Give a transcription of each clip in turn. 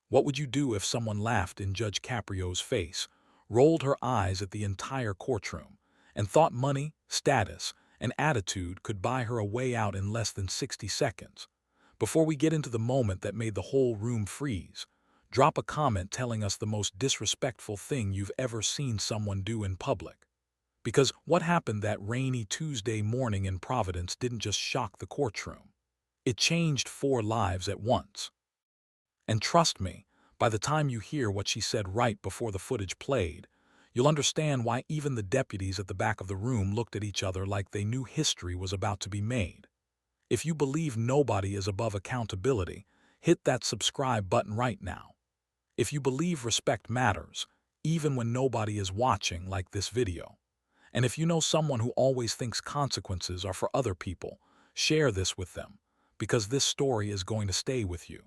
What would you do if someone laughed in Judge Caprio's face, rolled her eyes at the entire courtroom, and thought money, status, and attitude could buy her a way out in less than 60 seconds? Before we get into the moment that made the whole room freeze, drop a comment telling us the most disrespectful thing you've ever seen someone do in public. Because what happened that rainy Tuesday morning in Providence didn't just shock the courtroom. It changed 4 lives at once. And trust me, by the time you hear what she said right before the footage played, you'll understand why even the deputies at the back of the room looked at each other like they knew history was about to be made. If you believe nobody is above accountability, hit that subscribe button right now. If you believe respect matters, even when nobody is watching like this video. And if you know someone who always thinks consequences are for other people, share this with them, because this story is going to stay with you.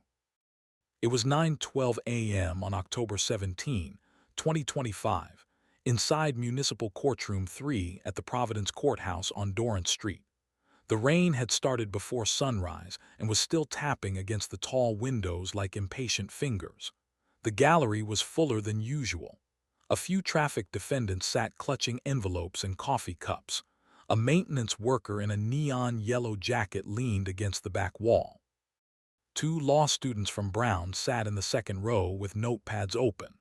It was 9:12 a.m. on October 17, 2025, inside Municipal Courtroom 3 at the Providence Courthouse on Dorrance Street. The rain had started before sunrise and was still tapping against the tall windows like impatient fingers. The gallery was fuller than usual. A few traffic defendants sat clutching envelopes and coffee cups. A maintenance worker in a neon yellow jacket leaned against the back wall. 2 law students from Brown sat in the second row with notepads open.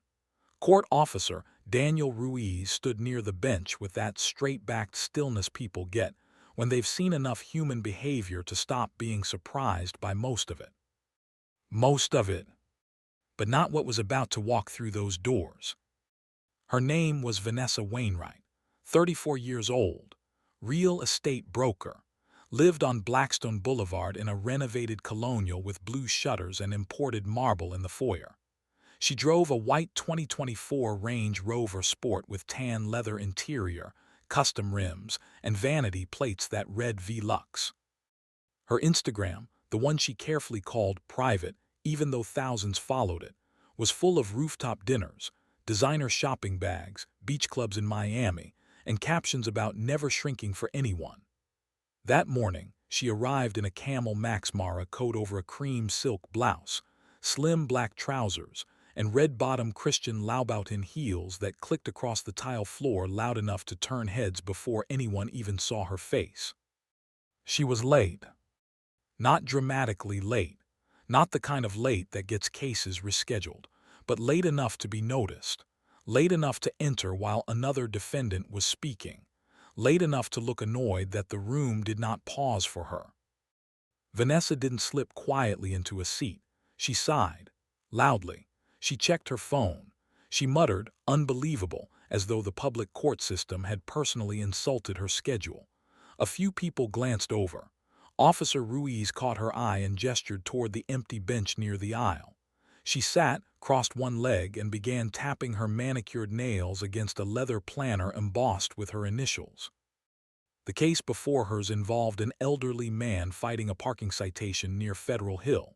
Court officer Daniel Ruiz stood near the bench with that straight-backed stillness people get when they've seen enough human behavior to stop being surprised by most of it. Most of it. But not what was about to walk through those doors. Her name was Vanessa Wainwright, 34 years old, real estate broker, lived on Blackstone Boulevard in a renovated colonial with blue shutters and imported marble in the foyer. She drove a white 2024 Range Rover Sport with tan leather interior, custom rims, and vanity plates that read Velux. Her Instagram, the one she carefully called private, even though thousands followed it, was full of rooftop dinners, designer shopping bags, beach clubs in Miami, and captions about never shrinking for anyone. That morning, she arrived in a camel Max Mara coat over a cream silk blouse, slim black trousers, and red-bottom Christian Louboutin heels that clicked across the tile floor loud enough to turn heads before anyone even saw her face. She was late. Not dramatically late. Not the kind of late that gets cases rescheduled, but late enough to be noticed. Late enough to enter while another defendant was speaking. Late enough to look annoyed that the room did not pause for her. Vanessa didn't slip quietly into a seat. She sighed. Loudly. She checked her phone. She muttered, unbelievable, as though the public court system had personally insulted her schedule. A few people glanced over. Officer Ruiz caught her eye and gestured toward the empty bench near the aisle. She sat, crossed one leg, and began tapping her manicured nails against a leather planner embossed with her initials. The case before hers involved an elderly man fighting a parking citation near Federal Hill.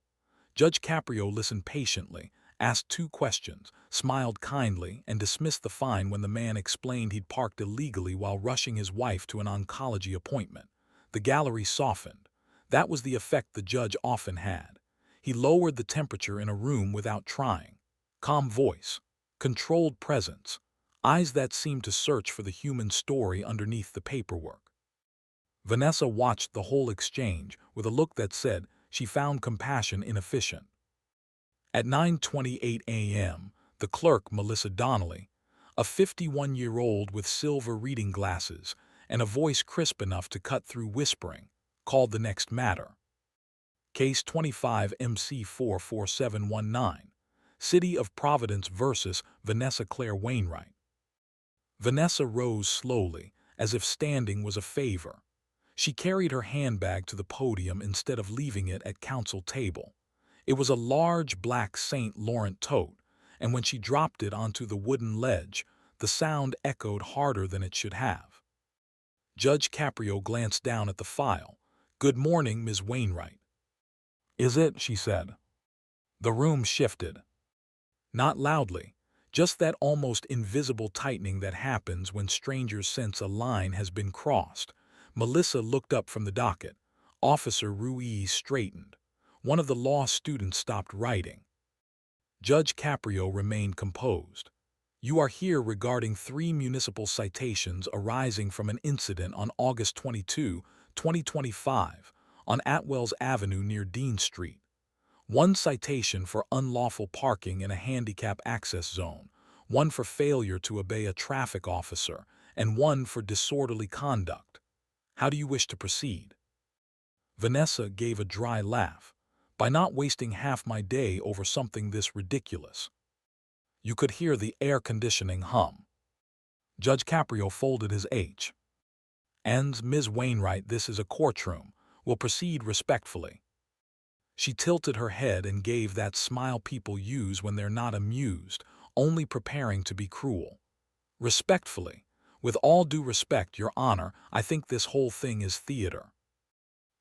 Judge Caprio listened patiently, asked 2 questions, smiled kindly, and dismissed the fine when the man explained he'd parked illegally while rushing his wife to an oncology appointment. The gallery softened. That was the effect the judge often had. He lowered the temperature in a room without trying. Calm voice, controlled presence, eyes that seemed to search for the human story underneath the paperwork. Vanessa watched the whole exchange with a look that said she found compassion inefficient. At 9:28 a.m., the clerk, Melissa Donnelly, a 51-year-old with silver reading glasses and a voice crisp enough to cut through whispering, called the next matter. Case 25 MC 44719, City of Providence versus Vanessa Claire Wainwright. Vanessa rose slowly, as if standing was a favor. She carried her handbag to the podium instead of leaving it at counsel table. It was a large black St. Laurent tote, and when she dropped it onto the wooden ledge, the sound echoed harder than it should have. Judge Caprio glanced down at the file. "Good morning, Ms. Wainwright." "Is it?" she said. The room shifted. Not loudly, just that almost invisible tightening that happens when strangers sense a line has been crossed. Melissa looked up from the docket. Officer Ruiz straightened. One of the law students stopped writing. Judge Caprio remained composed. You are here regarding 3 municipal citations arising from an incident on August 22, 2025, on Atwells Avenue near Dean Street. One citation for unlawful parking in a handicap access zone, one for failure to obey a traffic officer, and one for disorderly conduct. How do you wish to proceed? Vanessa gave a dry laugh. By not wasting half my day over something this ridiculous. You could hear the air conditioning hum. Judge Caprio folded his H. And Ms. Wainwright, this is a courtroom. Will proceed respectfully. She tilted her head and gave that smile people use when they're not amused, only preparing to be cruel. Respectfully. With all due respect, Your Honor, I think this whole thing is theater.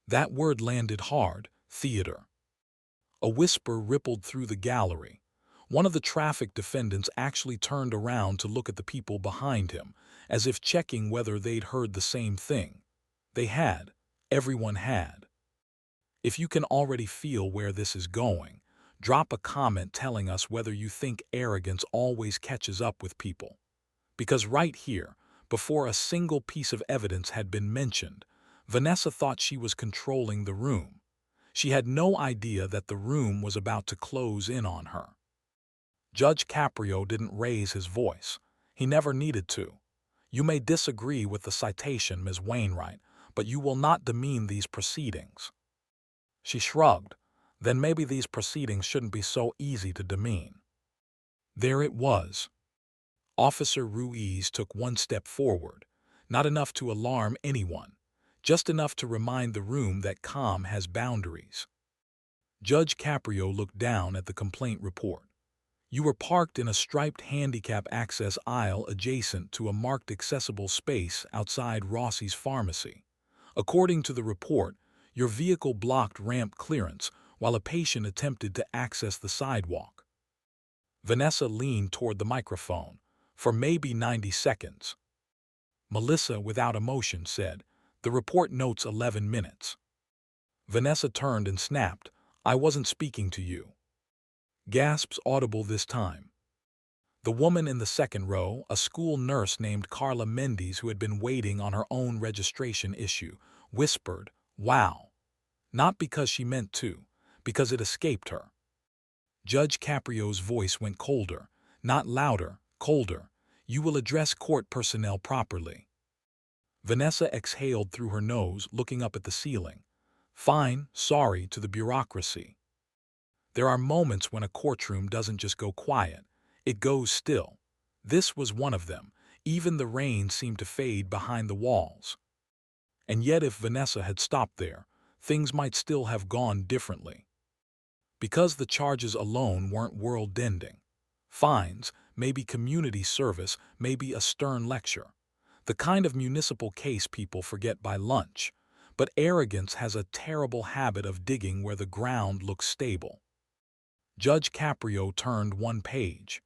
That word landed hard, theater. A whisper rippled through the gallery. One of the traffic defendants actually turned around to look at the people behind him, as if checking whether they'd heard the same thing. They had. Everyone had. If you can already feel where this is going, drop a comment telling us whether you think arrogance always catches up with people. Because right here, before a single piece of evidence had been mentioned, Vanessa thought she was controlling the room. She had no idea that the room was about to close in on her. Judge Caprio didn't raise his voice. He never needed to. You may disagree with the citation, Ms. Wainwright, but you will not demean these proceedings. She shrugged. Then maybe these proceedings shouldn't be so easy to demean. There it was. Officer Ruiz took one step forward, not enough to alarm anyone, just enough to remind the room that calm has boundaries. Judge Caprio looked down at the complaint report. You were parked in a striped handicap access aisle adjacent to a marked accessible space outside Rossi's pharmacy. According to the report, your vehicle blocked ramp clearance while a patient attempted to access the sidewalk. Vanessa leaned toward the microphone for maybe 90 seconds. Melissa, without emotion, said, "The report notes 11 minutes." Vanessa turned and snapped, "I wasn't speaking to you." Gasps audible this time. The woman in the second row, a school nurse named Carla Mendes who had been waiting on her own registration issue, whispered, "Wow." Not because she meant to, because it escaped her. Judge Caprio's voice went colder, not louder, colder. You will address court personnel properly. Vanessa exhaled through her nose, looking up at the ceiling. Fine, sorry to the bureaucracy. There are moments when a courtroom doesn't just go quiet, it goes still. This was one of them. Even the rain seemed to fade behind the walls. And yet if Vanessa had stopped there, things might still have gone differently. Because the charges alone weren't world-ending. Fines, maybe community service, maybe a stern lecture. The kind of municipal case people forget by lunch. But arrogance has a terrible habit of digging where the ground looks stable. Judge Caprio turned one page.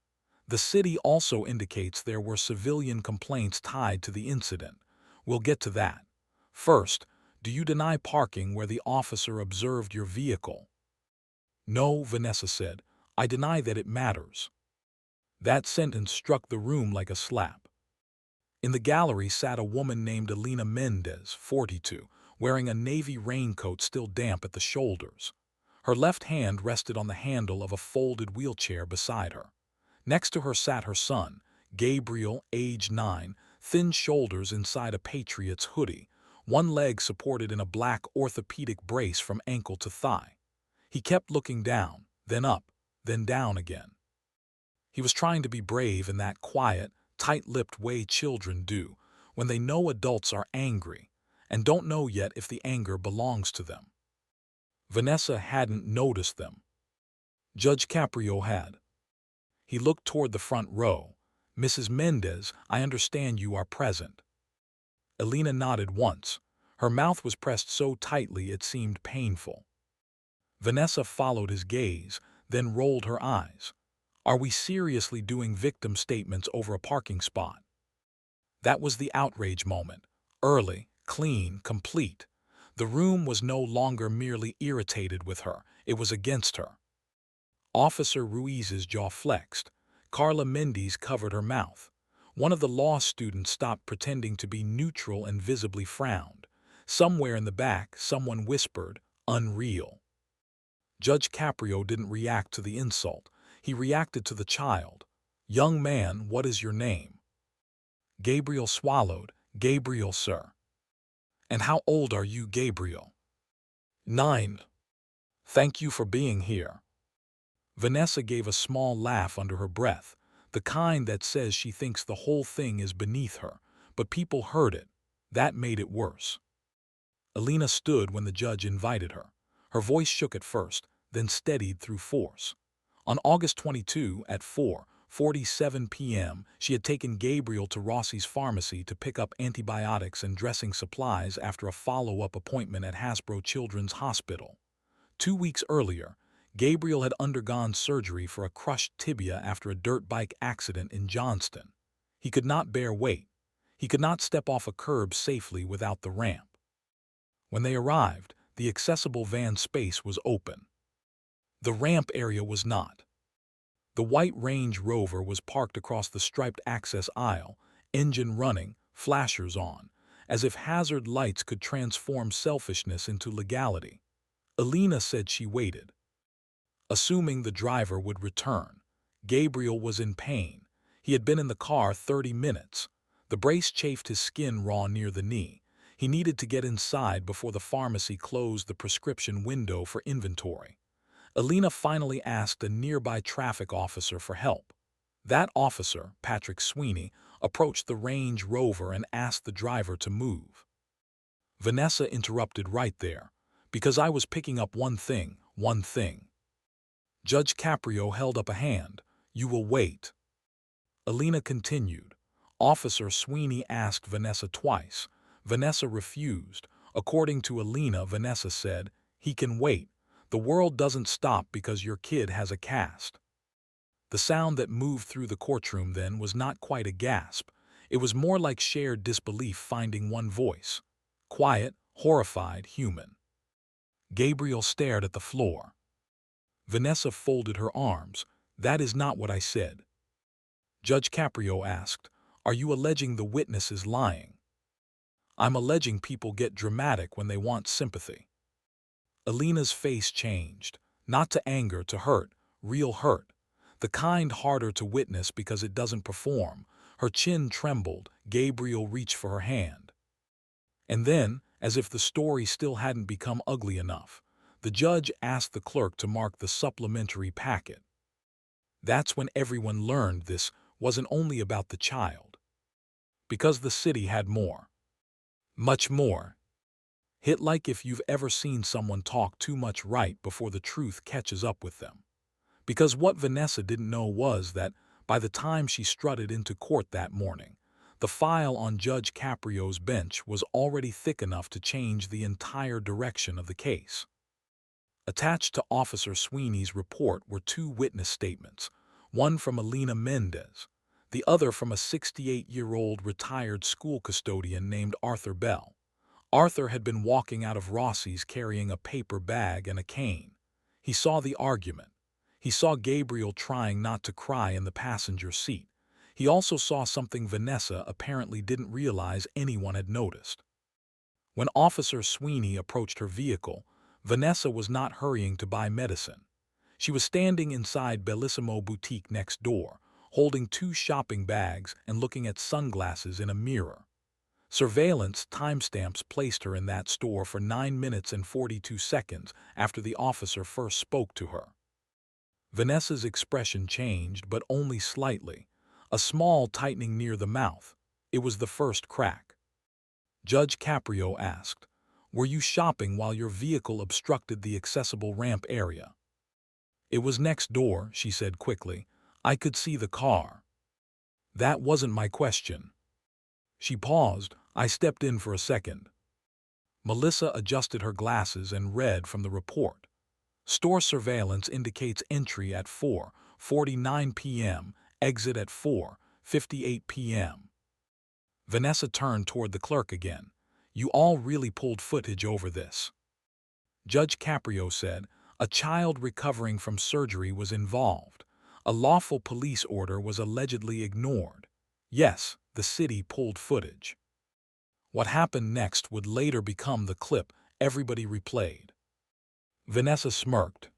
The city also indicates there were civilian complaints tied to the incident. We'll get to that. First, do you deny parking where the officer observed your vehicle? No, Vanessa said. I deny that it matters. That sentence struck the room like a slap. In the gallery sat a woman named Elena Mendez, 42, wearing a navy raincoat still damp at the shoulders. Her left hand rested on the handle of a folded wheelchair beside her. Next to her sat her son, Gabriel, age 9, thin shoulders inside a Patriots hoodie, one leg supported in a black orthopedic brace from ankle to thigh. He kept looking down, then up, then down again. He was trying to be brave in that quiet, tight-lipped way children do when they know adults are angry and don't know yet if the anger belongs to them. Vanessa hadn't noticed them. Judge Caprio had. He looked toward the front row. Mrs. Mendez, I understand you are present. Elena nodded once. Her mouth was pressed so tightly it seemed painful. Vanessa followed his gaze, then rolled her eyes. Are we seriously doing victim statements over a parking spot? That was the outrage moment. Early, clean, complete. The room was no longer merely irritated with her, it was against her. Officer Ruiz's jaw flexed. Carla Mendes covered her mouth. One of the law students stopped pretending to be neutral and visibly frowned. Somewhere in the back, someone whispered, "Unreal." Judge Caprio didn't react to the insult. He reacted to the child. "Young man, what is your name?" Gabriel swallowed. "Gabriel, sir." "And how old are you, Gabriel?" "9. Thank you for being here." Vanessa gave a small laugh under her breath, the kind that says she thinks the whole thing is beneath her, but people heard it. That made it worse. Alina stood when the judge invited her. Her voice shook at first, then steadied through force. On August 22 at 4:47 p.m., she had taken Gabriel to Rossi's pharmacy to pick up antibiotics and dressing supplies after a follow-up appointment at Hasbro Children's Hospital. 2 weeks earlier, Gabriel had undergone surgery for a crushed tibia after a dirt bike accident in Johnston. He could not bear weight. He could not step off a curb safely without the ramp. When they arrived, the accessible van space was open. The ramp area was not. The white Range Rover was parked across the striped access aisle, engine running, flashers on, as if hazard lights could transform selfishness into legality. Alina said she waited, assuming the driver would return. Gabriel was in pain. He had been in the car 30 minutes. The brace chafed his skin raw near the knee. He needed to get inside before the pharmacy closed the prescription window for inventory. Alina finally asked a nearby traffic officer for help. That officer, Patrick Sweeney, approached the Range Rover and asked the driver to move. Vanessa interrupted right there, "Because I was picking up one thing. Judge Caprio held up a hand. "You will wait." Alina continued. Officer Sweeney asked Vanessa twice. Vanessa refused. According to Alina, Vanessa said, "He can wait. The world doesn't stop because your kid has a cast." The sound that moved through the courtroom then was not quite a gasp. It was more like shared disbelief finding one voice. Quiet, horrified, human. Gabriel stared at the floor. Vanessa folded her arms. "That is not what I said." Judge Caprio asked, "Are you alleging the witness is lying?" "I'm alleging people get dramatic when they want sympathy." Alina's face changed, not to anger, to hurt, real hurt. The kind harder to witness because it doesn't perform. Her chin trembled. Gabriel reached for her hand. And then, as if the story still hadn't become ugly enough, the judge asked the clerk to mark the supplementary packet. That's when everyone learned this wasn't only about the child. Because the city had more. Much more. Hit like if you've ever seen someone talk too much right before the truth catches up with them. Because what Vanessa didn't know was that, by the time she strutted into court that morning, the file on Judge Caprio's bench was already thick enough to change the entire direction of the case. Attached to Officer Sweeney's report were 2 witness statements, one from Alina Mendez, the other from a 68-year-old retired school custodian named Arthur Bell. Arthur had been walking out of Rossi's carrying a paper bag and a cane. He saw the argument. He saw Gabriel trying not to cry in the passenger seat. He also saw something Vanessa apparently didn't realize anyone had noticed. When Officer Sweeney approached her vehicle, Vanessa was not hurrying to buy medicine. She was standing inside Bellissimo Boutique next door, holding 2 shopping bags and looking at sunglasses in a mirror. Surveillance timestamps placed her in that store for 9 minutes and 42 seconds after the officer first spoke to her. Vanessa's expression changed, but only slightly. A small tightening near the mouth. It was the first crack. Judge Caprio asked, "Were you shopping while your vehicle obstructed the accessible ramp area?" "It was next door," she said quickly. "I could see the car." "That wasn't my question." She paused. "I stepped in for a second." Melissa adjusted her glasses and read from the report. Store surveillance indicates entry at 4:49 p.m., exit at 4:58 p.m. Vanessa turned toward the clerk again. "You all really pulled footage over this." Judge Caprio said, A child recovering from surgery was involved. A lawful police order was allegedly ignored. Yes, the city pulled footage. What happened next would later become the clip everybody replayed. Vanessa smirked.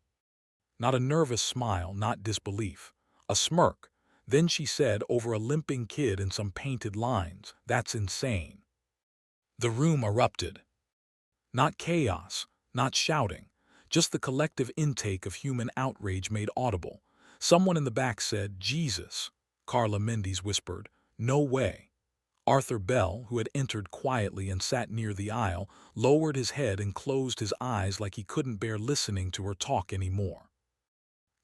Not a nervous smile, not disbelief. A smirk. Then she said over a limping kid in some painted lines, "That's insane." The room erupted. Not chaos, not shouting, just the collective intake of human outrage made audible. Someone in the back said, "Jesus." Carla Mendes whispered, "No way." Arthur Bell, who had entered quietly and sat near the aisle, lowered his head and closed his eyes like he couldn't bear listening to her talk anymore.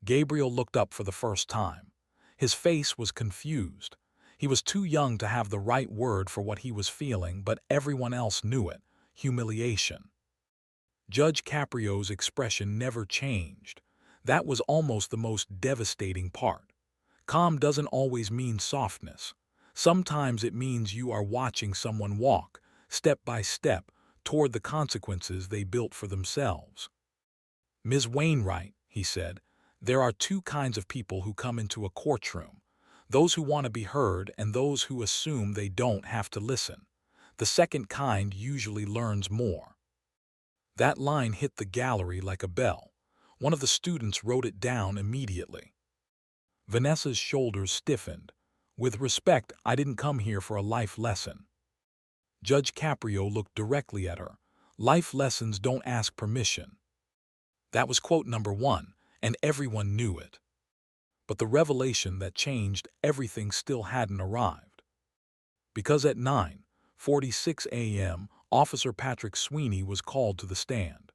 Gabriel looked up for the first time. His face was confused. He was too young to have the right word for what he was feeling, but everyone else knew it: humiliation. Judge Caprio's expression never changed. That was almost the most devastating part. Calm doesn't always mean softness. Sometimes it means you are watching someone walk, step by step, toward the consequences they built for themselves. "Ms. Wainwright," he said, "there are two kinds of people who come into a courtroom: those who want to be heard and those who assume they don't have to listen. The second kind usually learns more." That line hit the gallery like a bell. One of the students wrote it down immediately. Vanessa's shoulders stiffened. "With respect, I didn't come here for a life lesson." Judge Caprio looked directly at her. "Life lessons don't ask permission." That was quote number one, and everyone knew it. But the revelation that changed everything still hadn't arrived. Because at 9:46 a.m., Officer Patrick Sweeney was called to the stand.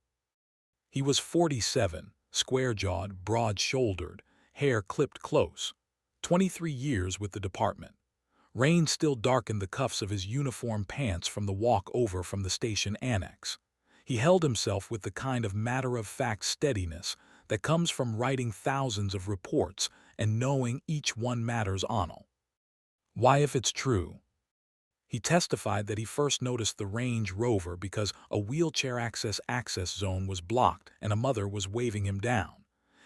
He was 47, square-jawed, broad-shouldered, hair clipped close. 23 years with the department. Rain still darkened the cuffs of his uniform pants from the walk over from the station annex. He held himself with the kind of matter-of-fact steadiness that comes from writing thousands of reports and knowing each one matters on all. Why, if it's true? He testified that he first noticed the Range Rover because a wheelchair access zone was blocked and a mother was waving him down.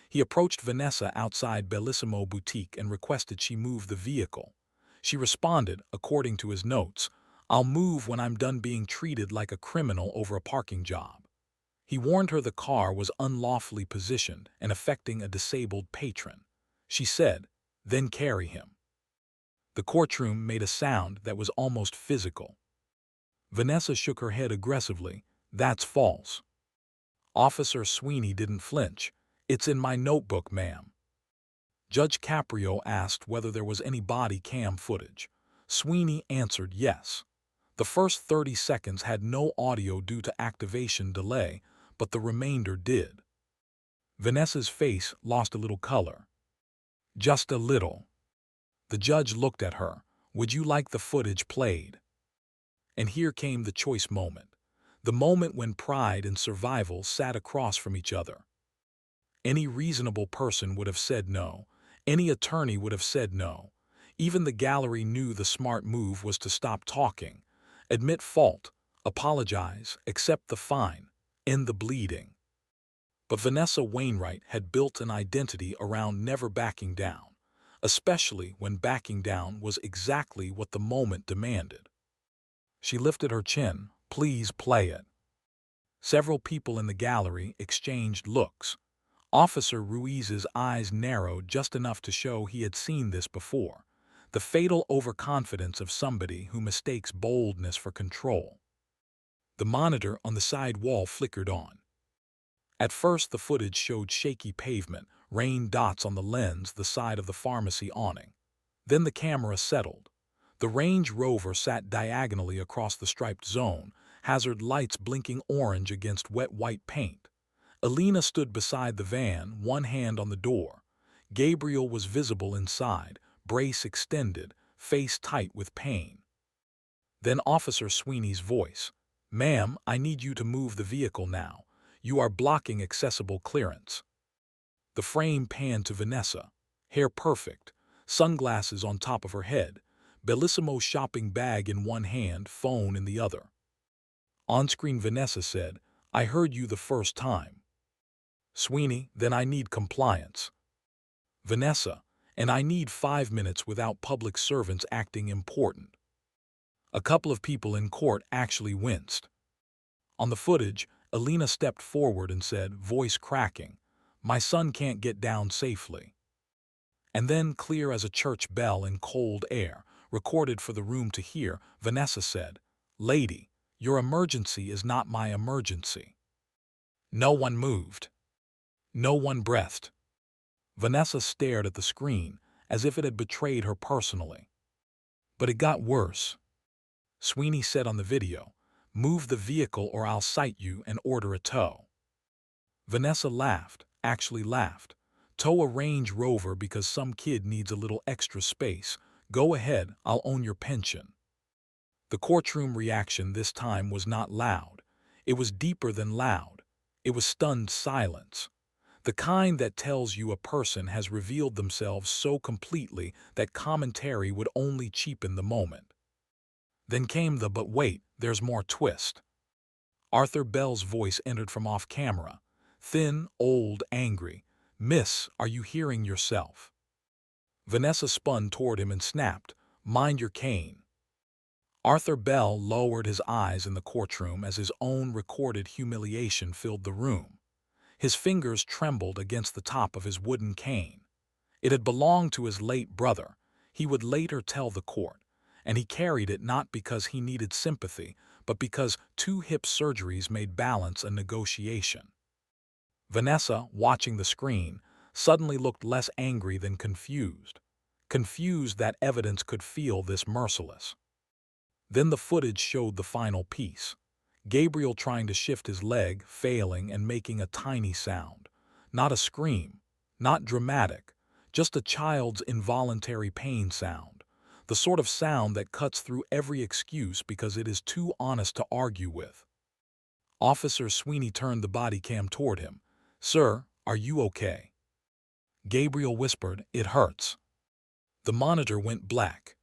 He approached Vanessa outside Bellissimo Boutique and requested she move the vehicle. She responded, according to his notes, "I'll move when I'm done being treated like a criminal over a parking job." He warned her the car was unlawfully positioned and affecting a disabled patron. She said, "Then carry him." The courtroom made a sound that was almost physical. Vanessa shook her head aggressively. "That's false." Officer Sweeney didn't flinch. "It's in my notebook, ma'am." Judge Caprio asked whether there was any body cam footage. Sweeney answered yes. The first 30 seconds had no audio due to activation delay, but the remainder did. Vanessa's face lost a little color. Just a little. The judge looked at her. "Would you like the footage played?" And here came the choice moment. The moment when pride and survival sat across from each other. Any reasonable person would have said no. Any attorney would have said no. Even the gallery knew the smart move was to stop talking, admit fault, apologize, accept the fine, end the bleeding. But Vanessa Wainwright had built an identity around never backing down, especially when backing down was exactly what the moment demanded. She lifted her chin. "Please play it." Several people in the gallery exchanged looks. Officer Ruiz's eyes narrowed just enough to show he had seen this before. The fatal overconfidence of somebody who mistakes boldness for control. The monitor on the side wall flickered on. At first the footage showed shaky pavement, rain dots on the lens the side of the pharmacy awning. Then the camera settled. The Range Rover sat diagonally across the striped zone, hazard lights blinking orange against wet white paint. Alina stood beside the van, one hand on the door. Gabriel was visible inside, brace extended, face tight with pain. Then Officer Sweeney's voice. "Ma'am, I need you to move the vehicle now. You are blocking accessible clearance." The frame panned to Vanessa. Hair perfect, sunglasses on top of her head, Bellissimo shopping bag in one hand, phone in the other. On-screen Vanessa said, "I heard you the first time." Sweeney, then I need compliance. Vanessa, and I need 5 minutes without public servants acting important. A couple of people in court actually winced. On the footage, Alina stepped forward and said, voice cracking, "My son can't get down safely." And then, clear as a church bell in cold air, recorded for the room to hear, Vanessa said, "Lady, your emergency is not my emergency." No one moved. No one breathed. Vanessa stared at the screen as if it had betrayed her personally. But it got worse. Sweeney said on the video, "Move the vehicle or I'll cite you and order a tow." Vanessa laughed, actually laughed. "Tow a Range Rover because some kid needs a little extra space. Go ahead, I'll own your pension." The courtroom reaction this time was not loud. It was deeper than loud. It was stunned silence. The kind that tells you a person has revealed themselves so completely that commentary would only cheapen the moment. Then came the "but wait, there's more" twist. Arthur Bell's voice entered from off-camera. Thin, old, angry. "Miss, are you hearing yourself?" Vanessa spun toward him and snapped, "Mind your cane." Arthur Bell lowered his eyes in the courtroom as his own recorded humiliation filled the room. His fingers trembled against the top of his wooden cane. It had belonged to his late brother, he would later tell the court, and he carried it not because he needed sympathy, but because 2 hip surgeries made balance a negotiation. Vanessa, watching the screen, suddenly looked less angry than confused. Confused that evidence could feel this merciless. Then the footage showed the final piece. Gabriel trying to shift his leg, failing and making a tiny sound. Not a scream, not dramatic, just a child's involuntary pain sound. The sort of sound that cuts through every excuse because it is too honest to argue with. Officer Sweeney turned the body cam toward him. "Sir, are you okay?" Gabriel whispered, "It hurts." The monitor went black.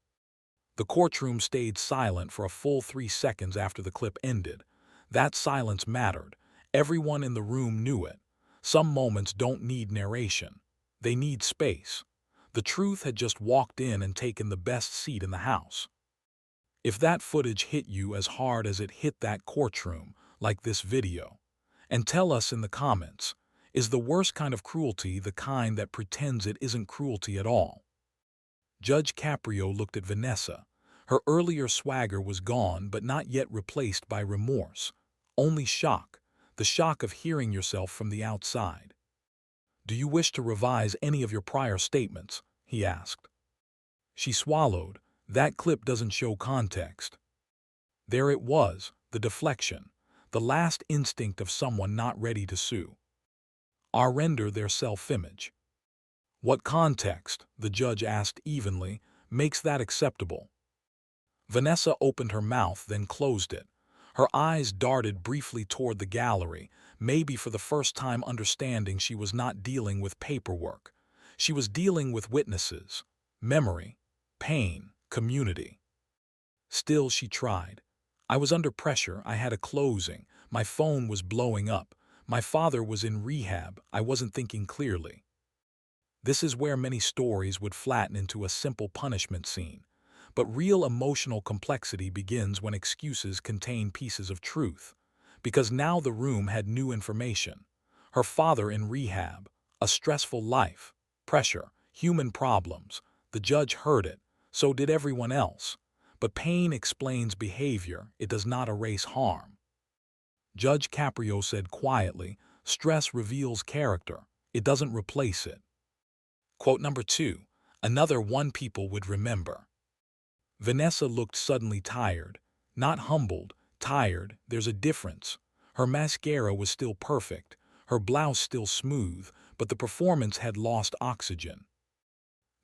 The courtroom stayed silent for a full 3 seconds after the clip ended. That silence mattered. Everyone in the room knew it. Some moments don't need narration. They need space. The truth had just walked in and taken the best seat in the house. If that footage hit you as hard as it hit that courtroom, like this video, and tell us in the comments, is the worst kind of cruelty the kind that pretends it isn't cruelty at all? Judge Caprio looked at Vanessa. Her earlier swagger was gone but not yet replaced by remorse. Only shock, the shock of hearing yourself from the outside. "Do you wish to revise any of your prior statements?" he asked. She swallowed. That clip doesn't show context. There it was, the deflection, the last instinct of someone not ready to sue. Or render their self-image. "What context," the judge asked evenly, "makes that acceptable?" Vanessa opened her mouth, then closed it. Her eyes darted briefly toward the gallery, maybe for the first time understanding she was not dealing with paperwork. She was dealing with witnesses, memory, pain, community. Still she tried. "I was under pressure, I had a closing, my phone was blowing up, my father was in rehab, I wasn't thinking clearly." This is where many stories would flatten into a simple punishment scene. But real emotional complexity begins when excuses contain pieces of truth. Because now the room had new information. Her father in rehab, a stressful life, pressure, human problems. The judge heard it, so did everyone else. But pain explains behavior, it does not erase harm. Judge Caprio said quietly, "Stress reveals character, it doesn't replace it." Quote number 2, another one people would remember. Vanessa looked suddenly tired. Not humbled, tired, there's a difference. Her mascara was still perfect, her blouse still smooth, but the performance had lost oxygen.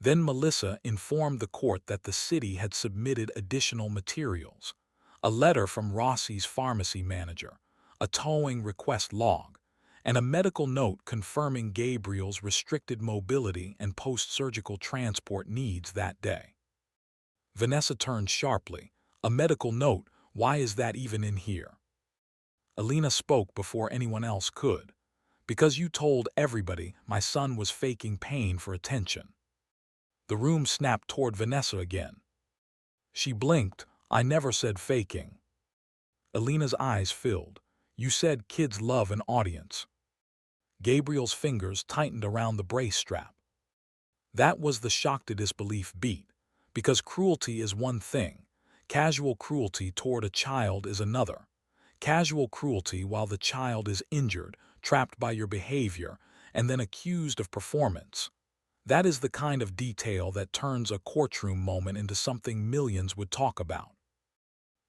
Then Melissa informed the court that the city had submitted additional materials. A letter from Rossi's pharmacy manager, a towing request log, and a medical note confirming Gabriel's restricted mobility and post-surgical transport needs that day. Vanessa turned sharply. "A medical note, why is that even in here?" Alina spoke before anyone else could. Because you told everybody my son was faking pain for attention. The room snapped toward Vanessa again. She blinked. I never said faking. Alina's eyes filled. You said kids love an audience. Gabriel's fingers tightened around the brace strap. That was the shock to disbelief beat. Because cruelty is one thing. Casual cruelty toward a child is another. Casual cruelty while the child is injured, trapped by your behavior, and then accused of performance. That is the kind of detail that turns a courtroom moment into something millions would talk about.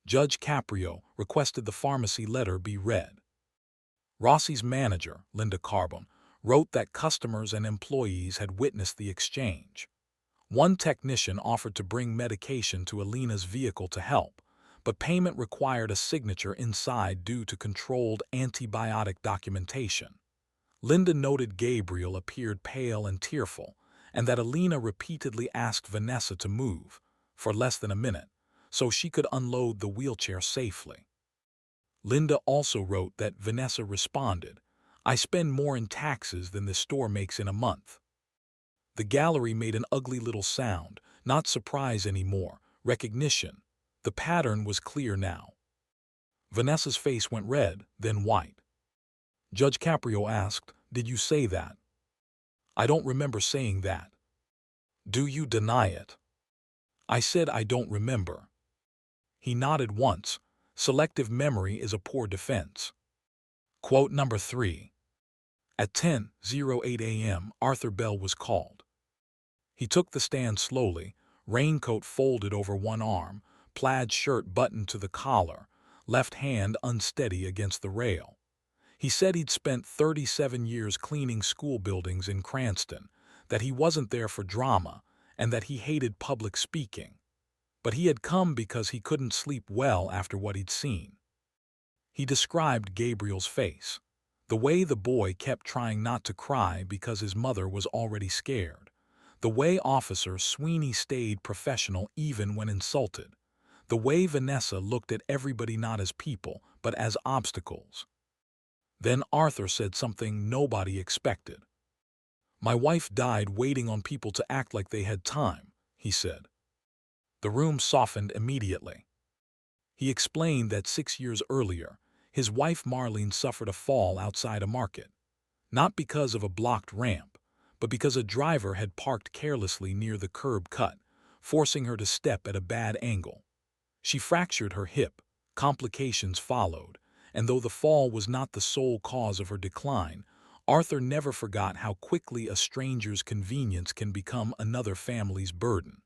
Judge Caprio requested the pharmacy letter be read. Rossi's manager, Linda Carbone, wrote that customers and employees had witnessed the exchange. One technician offered to bring medication to Alina's vehicle to help, but payment required a signature inside due to controlled antibiotic documentation. Linda noted Gabriel appeared pale and tearful, and that Alina repeatedly asked Vanessa to move, for less than a minute, so she could unload the wheelchair safely. Linda also wrote that Vanessa responded, I spend more in taxes than this store makes in a month. The gallery made an ugly little sound, not surprise anymore, recognition. The pattern was clear now. Vanessa's face went red, then white. Judge Caprio asked, Did you say that? I don't remember saying that. Do you deny it? I said I don't remember. He nodded once. Selective memory is a poor defense. Quote number 3. At 10:08 a.m., Arthur Bell was called. He took the stand slowly, raincoat folded over one arm, plaid shirt buttoned to the collar, left hand unsteady against the rail. He said he'd spent 37 years cleaning school buildings in Cranston, that he wasn't there for drama, and that he hated public speaking. But he had come because he couldn't sleep well after what he'd seen. He described Gabriel's face, the way the boy kept trying not to cry because his mother was already scared, the way Officer Sweeney stayed professional even when insulted, the way Vanessa looked at everybody not as people but as obstacles. Then Arthur said something nobody expected. My wife died waiting on people to act like they had time, he said. The room softened immediately. He explained that 6 years earlier, his wife Marlene suffered a fall outside a market, not because of a blocked ramp, but because a driver had parked carelessly near the curb cut, forcing her to step at a bad angle. She fractured her hip, complications followed, and though the fall was not the sole cause of her decline, Arthur never forgot how quickly a stranger's convenience can become another family's burden.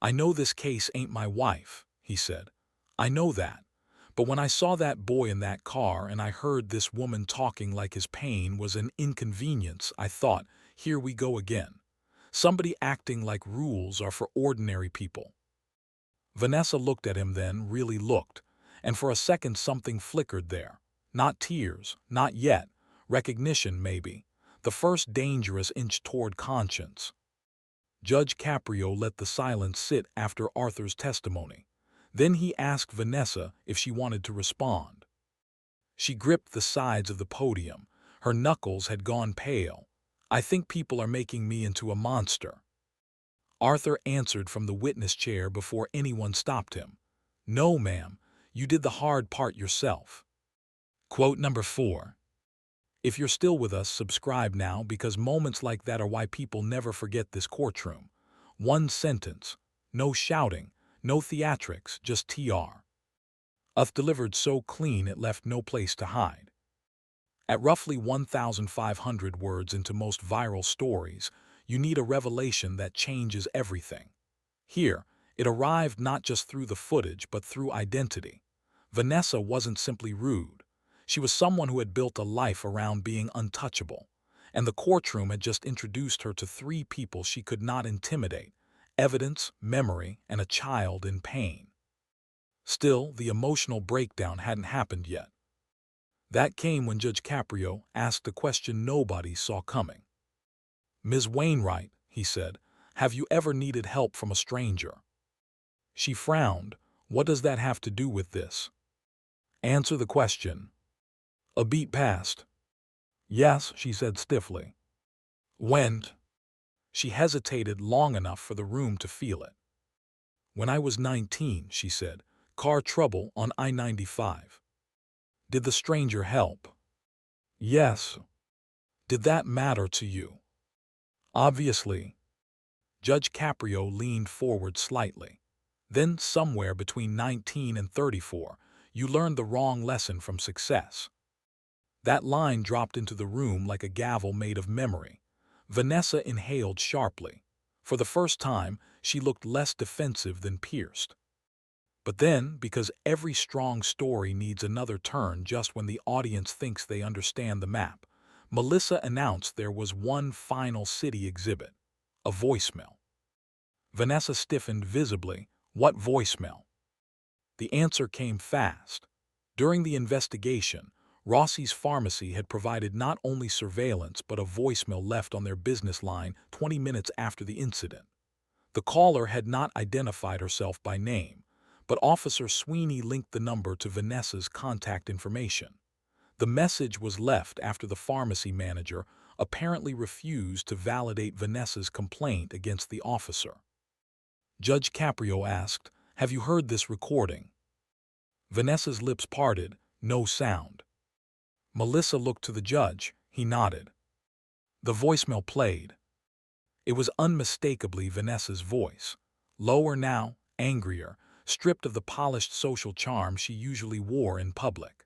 I know this case ain't my wife, he said. I know that. But when I saw that boy in that car and I heard this woman talking like his pain was an inconvenience, I thought, here we go again. Somebody acting like rules are for ordinary people. Vanessa looked at him then, really looked, and for a second something flickered there. Not tears, not yet. Recognition, maybe. The first dangerous inch toward conscience. Judge Caprio let the silence sit after Arthur's testimony. Then he asked Vanessa if she wanted to respond. She gripped the sides of the podium. Her knuckles had gone pale. I think people are making me into a monster. Arthur answered from the witness chair before anyone stopped him. No, ma'am, you did the hard part yourself. Quote number 4. If you're still with us, subscribe now because moments like that are why people never forget this courtroom. One sentence, no shouting, no theatrics, just TR. Uth delivered so clean it left no place to hide. At roughly 1,500 words into most viral stories, you need a revelation that changes everything. Here, it arrived not just through the footage but through identity. Vanessa wasn't simply rude. She was someone who had built a life around being untouchable, and the courtroom had just introduced her to 3 people she could not intimidate: evidence, memory, and a child in pain. Still, the emotional breakdown hadn't happened yet. That came when Judge Caprio asked the question nobody saw coming. Ms. Wainwright, he said, have you ever needed help from a stranger? She frowned. What does that have to do with this? Answer the question. A beat passed. Yes, she said stiffly. When? She hesitated long enough for the room to feel it. When I was 19, she said. Car trouble on I-95. Did the stranger help? Yes. Did that matter to you? Obviously. Judge Caprio leaned forward slightly. Then, somewhere between 19 and 34, you learned the wrong lesson from success. That line dropped into the room like a gavel made of memory. Vanessa inhaled sharply. For the first time, she looked less defensive than pierced. But then, because every strong story needs another turn just when the audience thinks they understand the map, Melissa announced there was one final city exhibit, a voicemail. Vanessa stiffened visibly. What voicemail? The answer came fast. During the investigation, Rossi's pharmacy had provided not only surveillance but a voicemail left on their business line 20 minutes after the incident. The caller had not identified herself by name, but Officer Sweeney linked the number to Vanessa's contact information. The message was left after the pharmacy manager apparently refused to validate Vanessa's complaint against the officer. Judge Caprio asked, "Have you heard this recording?" Vanessa's lips parted, no sound. Melissa looked to the judge. He nodded. The voicemail played. It was unmistakably Vanessa's voice. Lower now, angrier, stripped of the polished social charm she usually wore in public.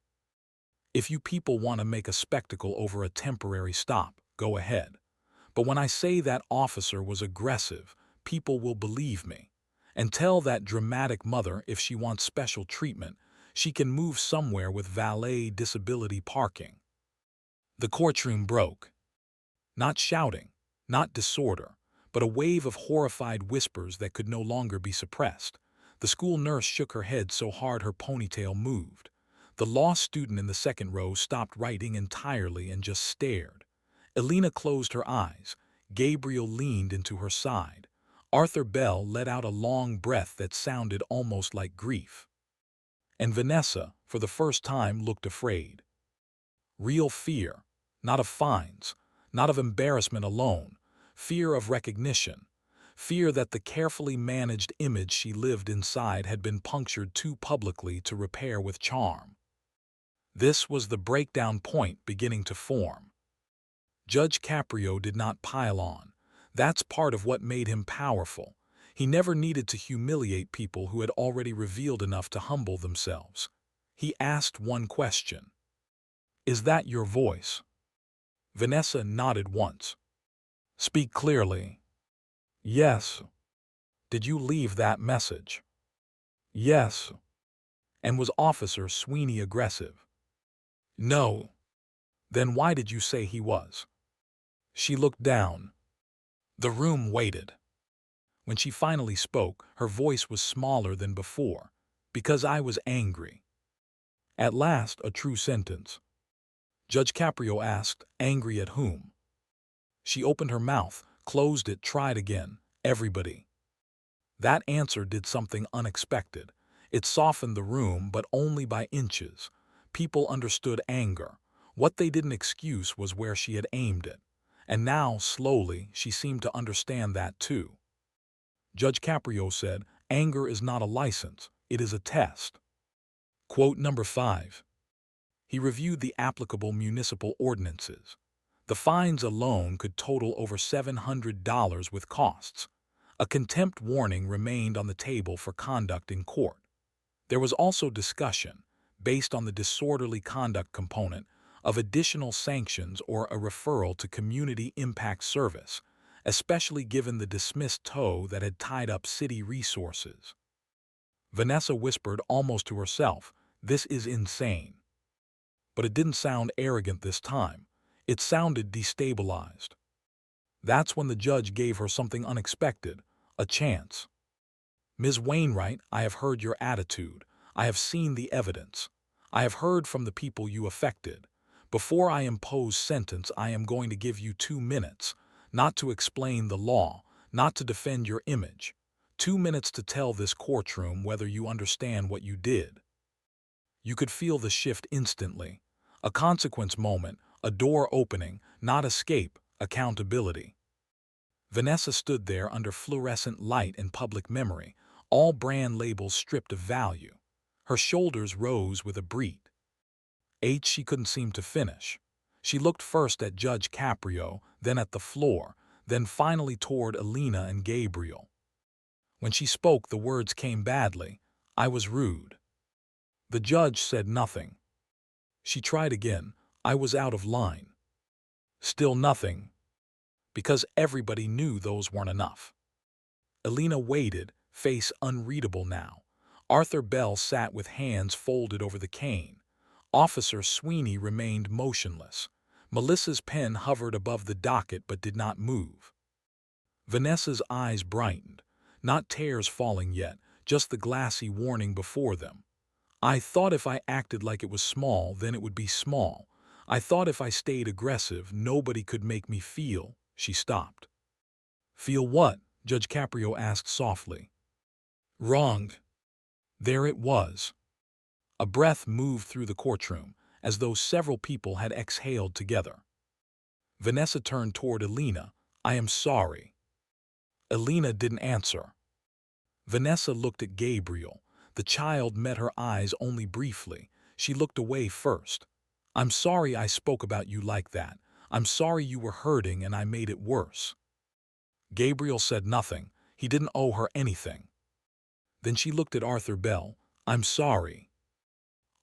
If you people want to make a spectacle over a temporary stop, go ahead. But when I say that officer was aggressive, people will believe me. And tell that dramatic mother if she wants special treatment, she can move somewhere with valet disability parking. The courtroom broke. Not shouting, not disorder, but a wave of horrified whispers that could no longer be suppressed. The school nurse shook her head so hard her ponytail moved. The law student in the second row stopped writing entirely and just stared. Elena closed her eyes. Gabriel leaned into her side. Arthur Bell let out a long breath that sounded almost like grief. And Vanessa, for the first time, looked afraid. Real fear, not of fines, not of embarrassment alone, fear of recognition, fear that the carefully managed image she lived inside had been punctured too publicly to repair with charm. This was the breakdown point beginning to form. Judge Caprio did not pile on. That's part of what made him powerful. He never needed to humiliate people who had already revealed enough to humble themselves. He asked one question. Is that your voice? Vanessa nodded once. Speak clearly. Yes. Did you leave that message? Yes. And was Officer Sweeney aggressive? No. Then why did you say he was? She looked down. The room waited. When she finally spoke, her voice was smaller than before. Because I was angry. At last, a true sentence. Judge Caprio asked, angry at whom? She opened her mouth, closed it, tried again. Everybody. That answer did something unexpected. It softened the room, but only by inches. People understood anger. What they didn't excuse was where she had aimed it. And now, slowly, she seemed to understand that too. Judge Caprio said, anger is not a license, it is a test. Quote number 5. He reviewed the applicable municipal ordinances. The fines alone could total over $700 with costs. A contempt warning remained on the table for conduct in court. There was also discussion, based on the disorderly conduct component, of additional sanctions or a referral to community impact service, especially given the dismissed tow that had tied up city resources. Vanessa whispered almost to herself, this is insane. But it didn't sound arrogant this time. It sounded destabilized. That's when the judge gave her something unexpected, a chance. Ms. Wainwright, I have heard your attitude. I have seen the evidence. I have heard from the people you affected. Before I impose sentence, I am going to give you 2 minutes, not to explain the law, not to defend your image. 2 minutes to tell this courtroom whether you understand what you did. You could feel the shift instantly. A consequence moment, A door opening, not escape, accountability. Vanessa stood there under fluorescent light and public memory, all brand labels stripped of value. Her shoulders rose with a breath. She couldn't seem to finish. She looked first at Judge Caprio, then at the floor, then finally toward Alina and Gabriel. When she spoke, the words came badly. I was rude. The judge said nothing. She tried again. I was out of line. Still nothing. Because everybody knew those weren't enough. Alina waited, face unreadable now. Arthur Bell sat with hands folded over the cane. Officer Sweeney remained motionless. Melissa's pen hovered above the docket but did not move. Vanessa's eyes brightened. Not tears falling yet, just the glassy warning before them. I thought if I acted like it was small, then it would be small. I thought if I stayed aggressive, nobody could make me feel. She stopped. Feel what? Judge Caprio asked softly. Wrong. There it was. A breath moved through the courtroom, as though several people had exhaled together. Vanessa turned toward Alina. I am sorry. Alina didn't answer. Vanessa looked at Gabriel. The child met her eyes only briefly. She looked away first. I'm sorry I spoke about you like that. I'm sorry you were hurting and I made it worse. Gabriel said nothing. He didn't owe her anything. Then she looked at Arthur Bell. I'm sorry.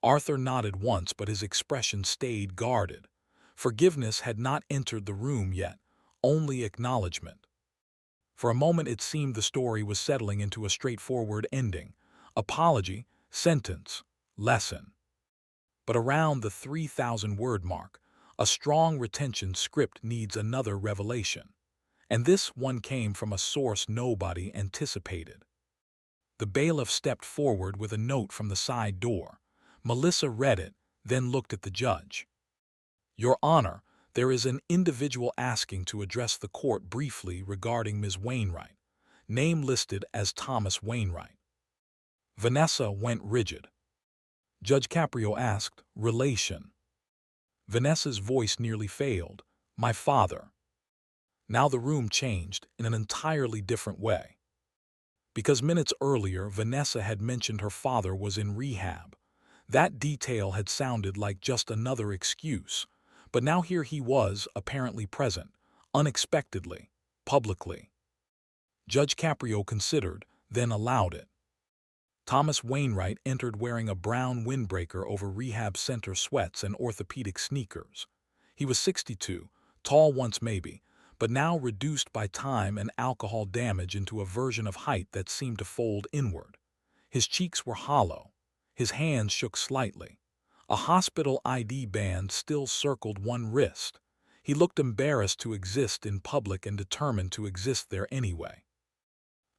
Arthur nodded once, but his expression stayed guarded. Forgiveness had not entered the room yet, only acknowledgement. For a moment it seemed the story was settling into a straightforward ending. Apology, sentence, lesson. But around the 3,000-word mark, a strong retention script needs another revelation. And this one came from a source nobody anticipated. The bailiff stepped forward with a note from the side door. Melissa read it, then looked at the judge. Your Honor, there is an individual asking to address the court briefly regarding Ms. Wainwright, name listed as Thomas Wainwright. Vanessa went rigid. Judge Caprio asked, relation. Vanessa's voice nearly failed. My father. Now the room changed in an entirely different way. Because minutes earlier, Vanessa had mentioned her father was in rehab. That detail had sounded like just another excuse. But now here he was, apparently present, unexpectedly, publicly. Judge Caprio considered, then allowed it. Thomas Wainwright entered wearing a brown windbreaker over rehab center sweats and orthopedic sneakers. He was 62, tall once maybe, but now reduced by time and alcohol damage into a version of height that seemed to fold inward. His cheeks were hollow. His hands shook slightly. A hospital ID band still circled one wrist. He looked embarrassed to exist in public and determined to exist there anyway.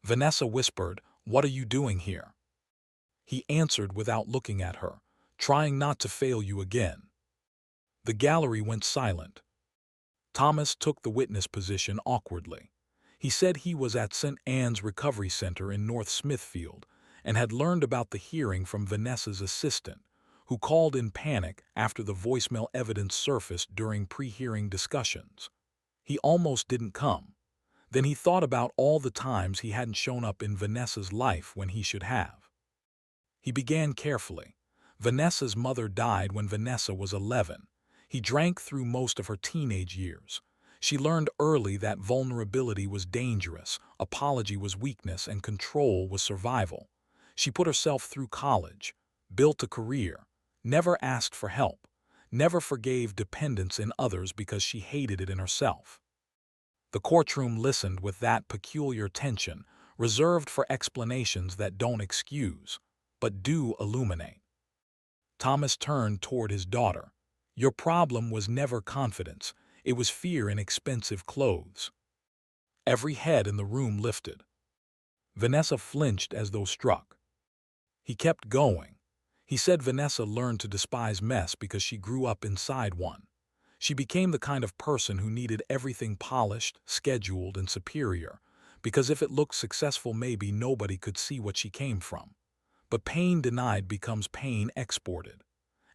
Vanessa whispered, "What are you doing here?" He answered without looking at her, "Trying not to fail you again." The gallery went silent. Thomas took the witness position awkwardly. He said he was at St. Anne's Recovery Center in North Smithfield and had learned about the hearing from Vanessa's assistant, who called in panic after the voicemail evidence surfaced during pre-hearing discussions. He almost didn't come. Then he thought about all the times he hadn't shown up in Vanessa's life when he should have. He began carefully. Vanessa's mother died when Vanessa was 11. He drank through most of her teenage years. She learned early that vulnerability was dangerous, apology was weakness, and control was survival. She put herself through college, built a career, never asked for help, never forgave dependence in others because she hated it in herself. The courtroom listened with that peculiar tension, reserved for explanations that don't excuse, but do illuminate. Thomas turned toward his daughter. Your problem was never confidence, it was fear in expensive clothes. Every head in the room lifted. Vanessa flinched as though struck. He kept going. He said Vanessa learned to despise mess because she grew up inside one. She became the kind of person who needed everything polished, scheduled, and superior, because if it looked successful maybe nobody could see what she came from. But pain denied becomes pain exported.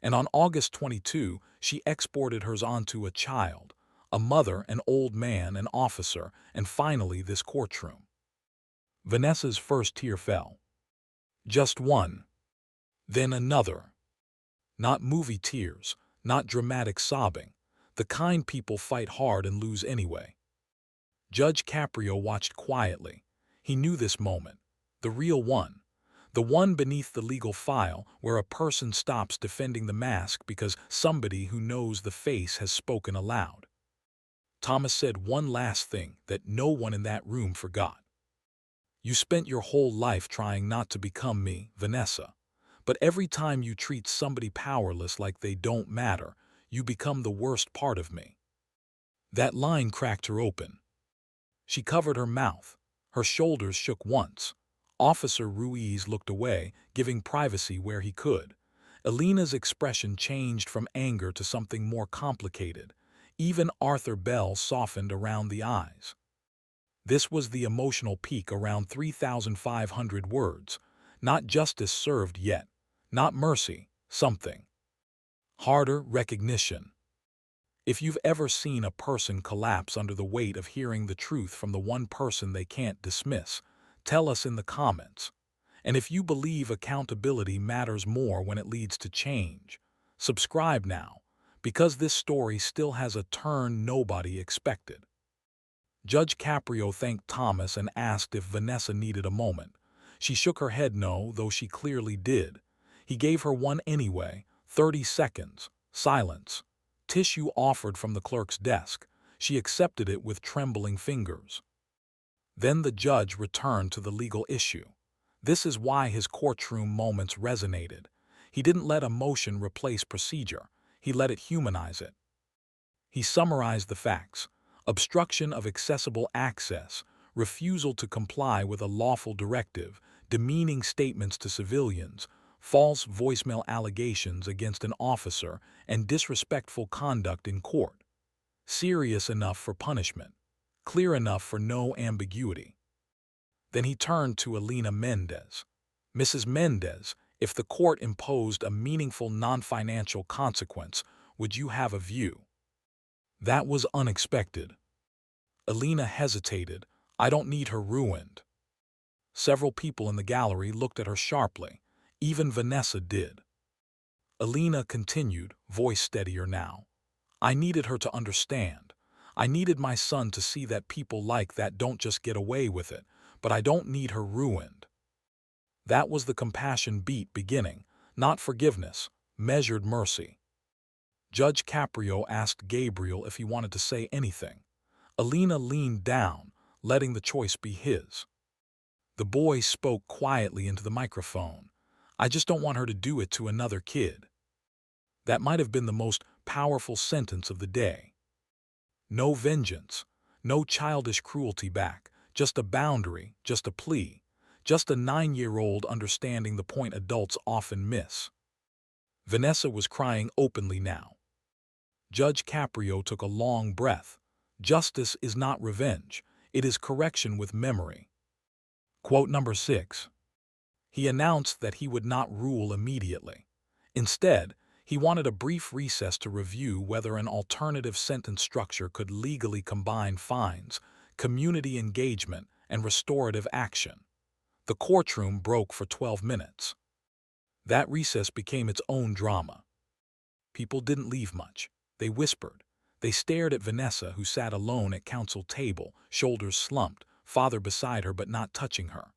And on August 22, she exported hers onto a child, a mother, an old man, an officer, and finally this courtroom. Vanessa's first tear fell. Just one. Then another. Not movie tears, not dramatic sobbing, the kind people fight hard and lose anyway. Judge Caprio watched quietly. He knew this moment, the real one, the one beneath the legal file where a person stops defending the mask because somebody who knows the face has spoken aloud. Thomas said one last thing that no one in that room forgot. You spent your whole life trying not to become me, Vanessa. But every time you treat somebody powerless like they don't matter, you become the worst part of me. That line cracked her open. She covered her mouth. Her shoulders shook once. Officer Ruiz looked away, giving privacy where he could. Elena's expression changed from anger to something more complicated. Even Arthur Bell softened around the eyes. This was the emotional peak, around 3,500 words. Not justice served yet. Not mercy, something. Harder, recognition. If you've ever seen a person collapse under the weight of hearing the truth from the one person they can't dismiss, tell us in the comments. And if you believe accountability matters more when it leads to change, subscribe now, because this story still has a turn nobody expected. Judge Caprio thanked Thomas and asked if Vanessa needed a moment. She shook her head no, though she clearly did. He gave her one anyway, 30 seconds, silence. Tissue offered from the clerk's desk. She accepted it with trembling fingers. Then the judge returned to the legal issue. This is why his courtroom moments resonated. He didn't let emotion replace procedure. He let it humanize it. He summarized the facts: obstruction of accessible access, refusal to comply with a lawful directive, demeaning statements to civilians, false voicemail allegations against an officer, and disrespectful conduct in court. Serious enough for punishment, clear enough for no ambiguity. Then he turned to Elena Mendez. Mrs. Mendez, if the court imposed a meaningful non-financial consequence, would you have a view? That was unexpected. Elena hesitated. I don't need her ruined. Several people in the gallery looked at her sharply. Even Vanessa did. Elena continued, voice steadier now. I needed her to understand. I needed my son to see that people like that don't just get away with it, but I don't need her ruined. That was the compassion beat beginning, not forgiveness, measured mercy. Judge Caprio asked Gabriel if he wanted to say anything. Elena leaned down, letting the choice be his. The boy spoke quietly into the microphone. I just don't want her to do it to another kid. That might have been the most powerful sentence of the day. No vengeance, no childish cruelty back, just a boundary, just a plea, just a 9-year-old understanding the point adults often miss. Vanessa was crying openly now. Judge Caprio took a long breath. Justice is not revenge, it is correction with memory. Quote number 6. He announced that he would not rule immediately. Instead, he wanted a brief recess to review whether an alternative sentence structure could legally combine fines, community engagement, and restorative action. The courtroom broke for 12 minutes. That recess became its own drama. People didn't leave much. They whispered. They stared at Vanessa, who sat alone at counsel table, shoulders slumped, father beside her but not touching her.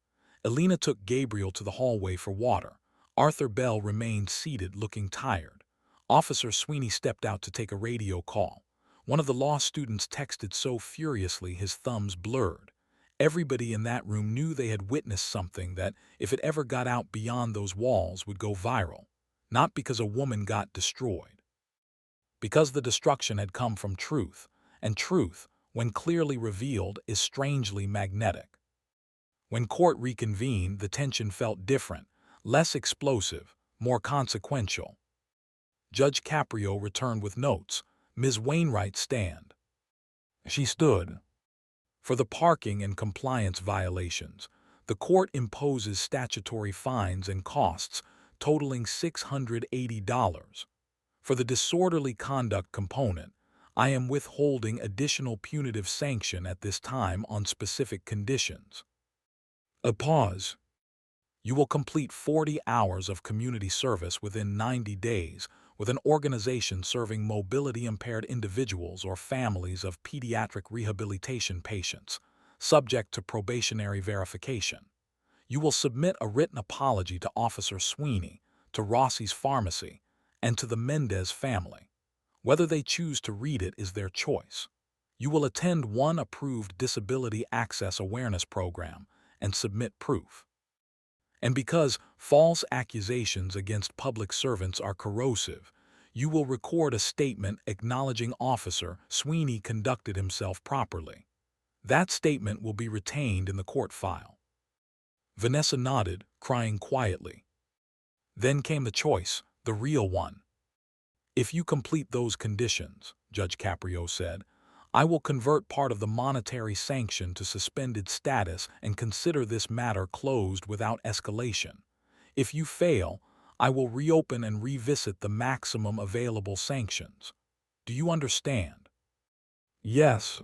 Elena took Gabriel to the hallway for water. Arthur Bell remained seated, looking tired. Officer Sweeney stepped out to take a radio call. One of the law students texted so furiously his thumbs blurred. Everybody in that room knew they had witnessed something that, if it ever got out beyond those walls, would go viral. Not because a woman got destroyed. Because the destruction had come from truth, and truth, when clearly revealed, is strangely magnetic. When court reconvened, the tension felt different, less explosive, more consequential. Judge Caprio returned with notes. Ms. Wainwright stand. She stood. For the parking and compliance violations, the court imposes statutory fines and costs totaling $680. For the disorderly conduct component, I am withholding additional punitive sanction at this time on specific conditions. A pause. You will complete 40 hours of community service within 90 days with an organization serving mobility-impaired individuals or families of pediatric rehabilitation patients, subject to probationary verification. You will submit a written apology to Officer Sweeney, to Rossi's Pharmacy, and to the Mendez family. Whether they choose to read it is their choice. You will attend one approved disability access awareness program and submit proof. And because false accusations against public servants are corrosive, you will record a statement acknowledging Officer Sweeney conducted himself properly. That statement will be retained in the court file. Vanessa nodded, crying quietly. Then came the choice, the real one. If you complete those conditions, Judge Caprio said, I will convert part of the monetary sanction to suspended status and consider this matter closed without escalation. If you fail, I will reopen and revisit the maximum available sanctions. Do you understand? Yes.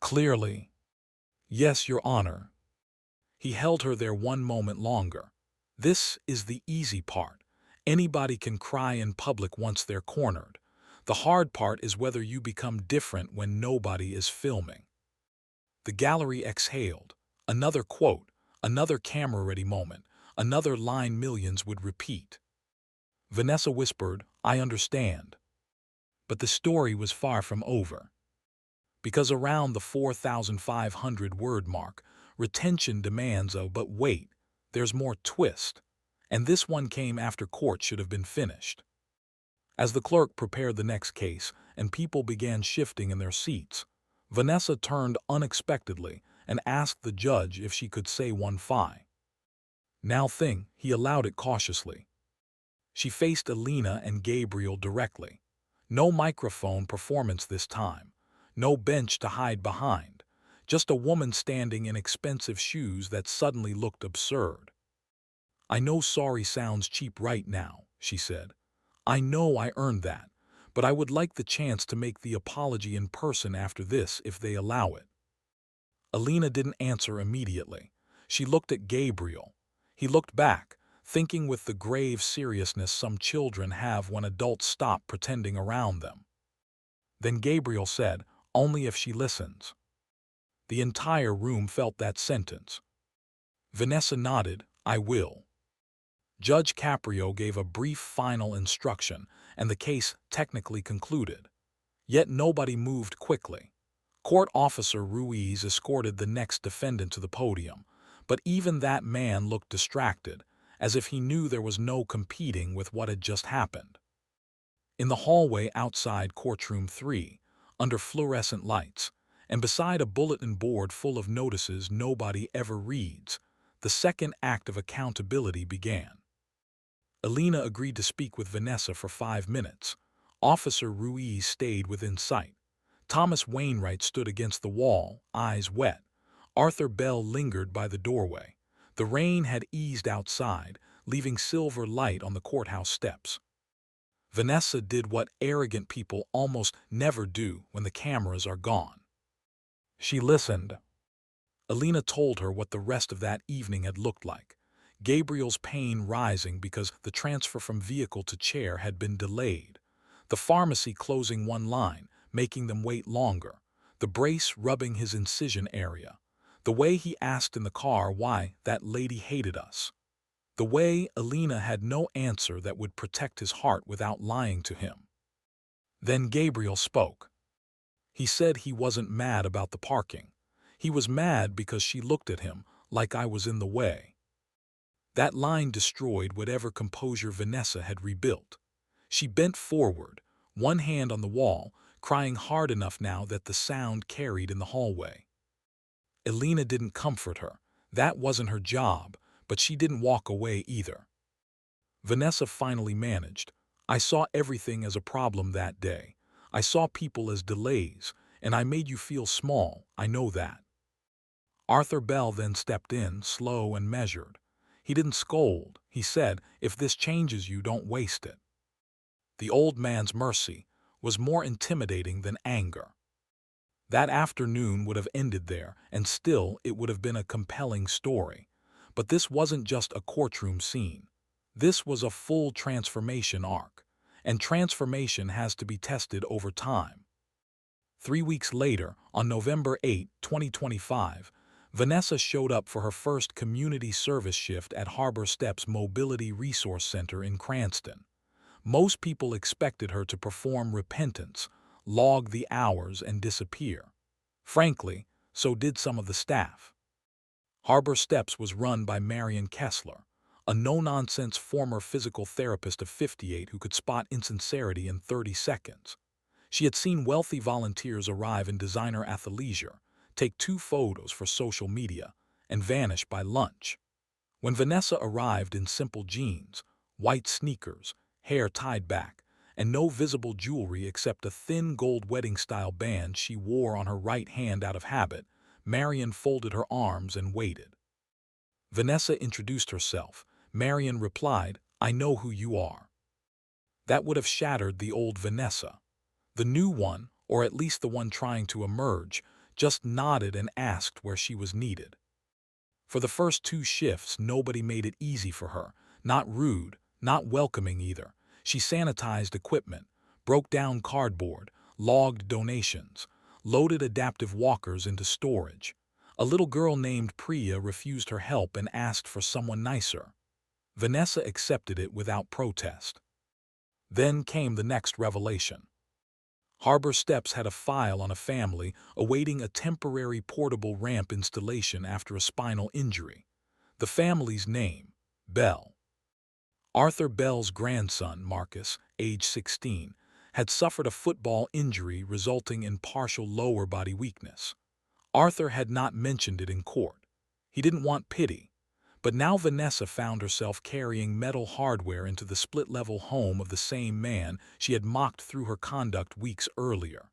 Clearly. Yes, Your Honor. He held her there one moment longer. This is the easy part. Anybody can cry in public once they're cornered. The hard part is whether you become different when nobody is filming. The gallery exhaled. Another quote, another camera-ready moment, another line millions would repeat. Vanessa whispered, I understand. But the story was far from over. Because around the 4,500 word mark, retention demands a but wait, there's more twist. And this one came after court should have been finished. As the clerk prepared the next case and people began shifting in their seats, Vanessa turned unexpectedly and asked the judge if she could say one fie. Now thing, he allowed it cautiously. She faced Alina and Gabriel directly. No microphone performance this time. No bench to hide behind. Just a woman standing in expensive shoes that suddenly looked absurd. I know sorry sounds cheap right now, she said. I know I earned that, but I would like the chance to make the apology in person after this if they allow it. Alina didn't answer immediately. She looked at Gabriel. He looked back, thinking with the grave seriousness some children have when adults stop pretending around them. Then Gabriel said, only if she listens. The entire room felt that sentence. Vanessa nodded, I will. Judge Caprio gave a brief final instruction, and the case technically concluded. Yet nobody moved quickly. Court Officer Ruiz escorted the next defendant to the podium, but even that man looked distracted, as if he knew there was no competing with what had just happened. In the hallway outside Courtroom 3, under fluorescent lights, and beside a bulletin board full of notices nobody ever reads, the second act of accountability began. Alina agreed to speak with Vanessa for 5 minutes. Officer Ruiz stayed within sight. Thomas Wainwright stood against the wall, eyes wet. Arthur Bell lingered by the doorway. The rain had eased outside, leaving silver light on the courthouse steps. Vanessa did what arrogant people almost never do when the cameras are gone. She listened. Alina told her what the rest of that evening had looked like. Gabriel's pain rising because the transfer from vehicle to chair had been delayed. The pharmacy closing one line, making them wait longer. The brace rubbing his incision area. The way he asked in the car why that lady hated us. The way Alina had no answer that would protect his heart without lying to him. Then Gabriel spoke. He said he wasn't mad about the parking. He was mad because she looked at him like I was in the way. That line destroyed whatever composure Vanessa had rebuilt. She bent forward, one hand on the wall, crying hard enough now that the sound carried in the hallway. Alina didn't comfort her. That wasn't her job, but she didn't walk away either. Vanessa finally managed. I saw everything as a problem that day. I saw people as delays, and I made you feel small, I know that. Arthur Bell then stepped in, slow and measured. He didn't scold. He said, if this changes you, don't waste it. The old man's mercy was more intimidating than anger. That afternoon would have ended there, and still it would have been a compelling story. But this wasn't just a courtroom scene. This was a full transformation arc, and transformation has to be tested over time. 3 weeks later, on November 8, 2025, Vanessa showed up for her first community service shift at Harbor Steps Mobility Resource Center in Cranston. Most people expected her to perform repentance, log the hours, and disappear. Frankly, so did some of the staff. Harbor Steps was run by Marion Kessler, a no-nonsense former physical therapist of 58 who could spot insincerity in 30 seconds. She had seen wealthy volunteers arrive in designer athleisure, take 2 photos for social media, and vanish by lunch. When Vanessa arrived in simple jeans, white sneakers, hair tied back, and no visible jewelry except a thin gold wedding-style band she wore on her right hand out of habit, Marion folded her arms and waited. Vanessa introduced herself. Marion replied, "I know who you are." That would have shattered the old Vanessa. The new one, or at least the one trying to emerge, just nodded and asked where she was needed. For the first 2 shifts, nobody made it easy for her. Not rude, not welcoming either. She sanitized equipment, broke down cardboard, logged donations, loaded adaptive walkers into storage. A little girl named Priya refused her help and asked for someone nicer. Vanessa accepted it without protest. Then came the next revelation. Harbor Steps had a file on a family awaiting a temporary portable ramp installation after a spinal injury. The family's name, Bell. Arthur Bell's grandson, Marcus, age 16, had suffered a football injury resulting in partial lower body weakness. Arthur had not mentioned it in court. He didn't want pity. But now Vanessa found herself carrying metal hardware into the split-level home of the same man she had mocked through her conduct weeks earlier.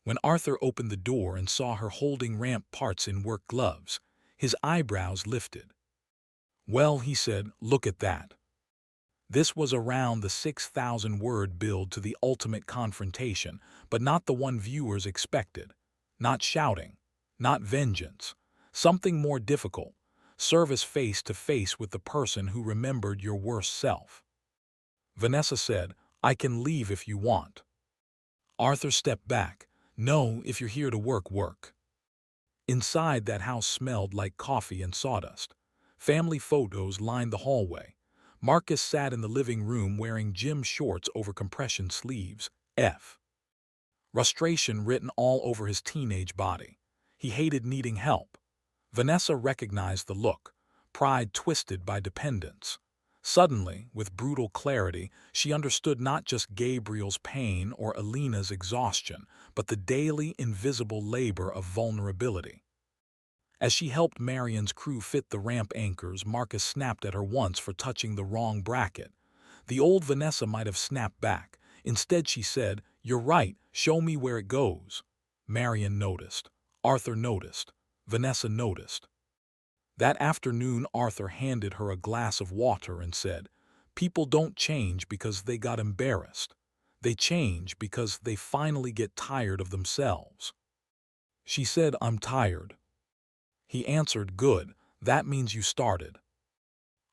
When Arthur opened the door and saw her holding ramp parts in work gloves, his eyebrows lifted. "Well," he said, "look at that." This was around the 6,000-word build to the ultimate confrontation, but not the one viewers expected. Not shouting, not vengeance. Something more difficult. Service face-to-face with the person who remembered your worst self. Vanessa said, "I can leave if you want." Arthur stepped back. "No, if you're here to work, work." Inside, that house smelled like coffee and sawdust. Family photos lined the hallway. Marcus sat in the living room wearing gym shorts over compression sleeves. Frustration written all over his teenage body. He hated needing help. Vanessa recognized the look, pride twisted by dependence. Suddenly, with brutal clarity, she understood not just Gabriel's pain or Alina's exhaustion, but the daily, invisible labor of vulnerability. As she helped Marion's crew fit the ramp anchors, Marcus snapped at her once for touching the wrong bracket. The old Vanessa might have snapped back. Instead, she said, "You're right, show me where it goes." Marion noticed. Arthur noticed. Vanessa noticed. That afternoon, Arthur handed her a glass of water and said, "People don't change because they got embarrassed. They change because they finally get tired of themselves." She said, "I'm tired." He answered, "Good, that means you started."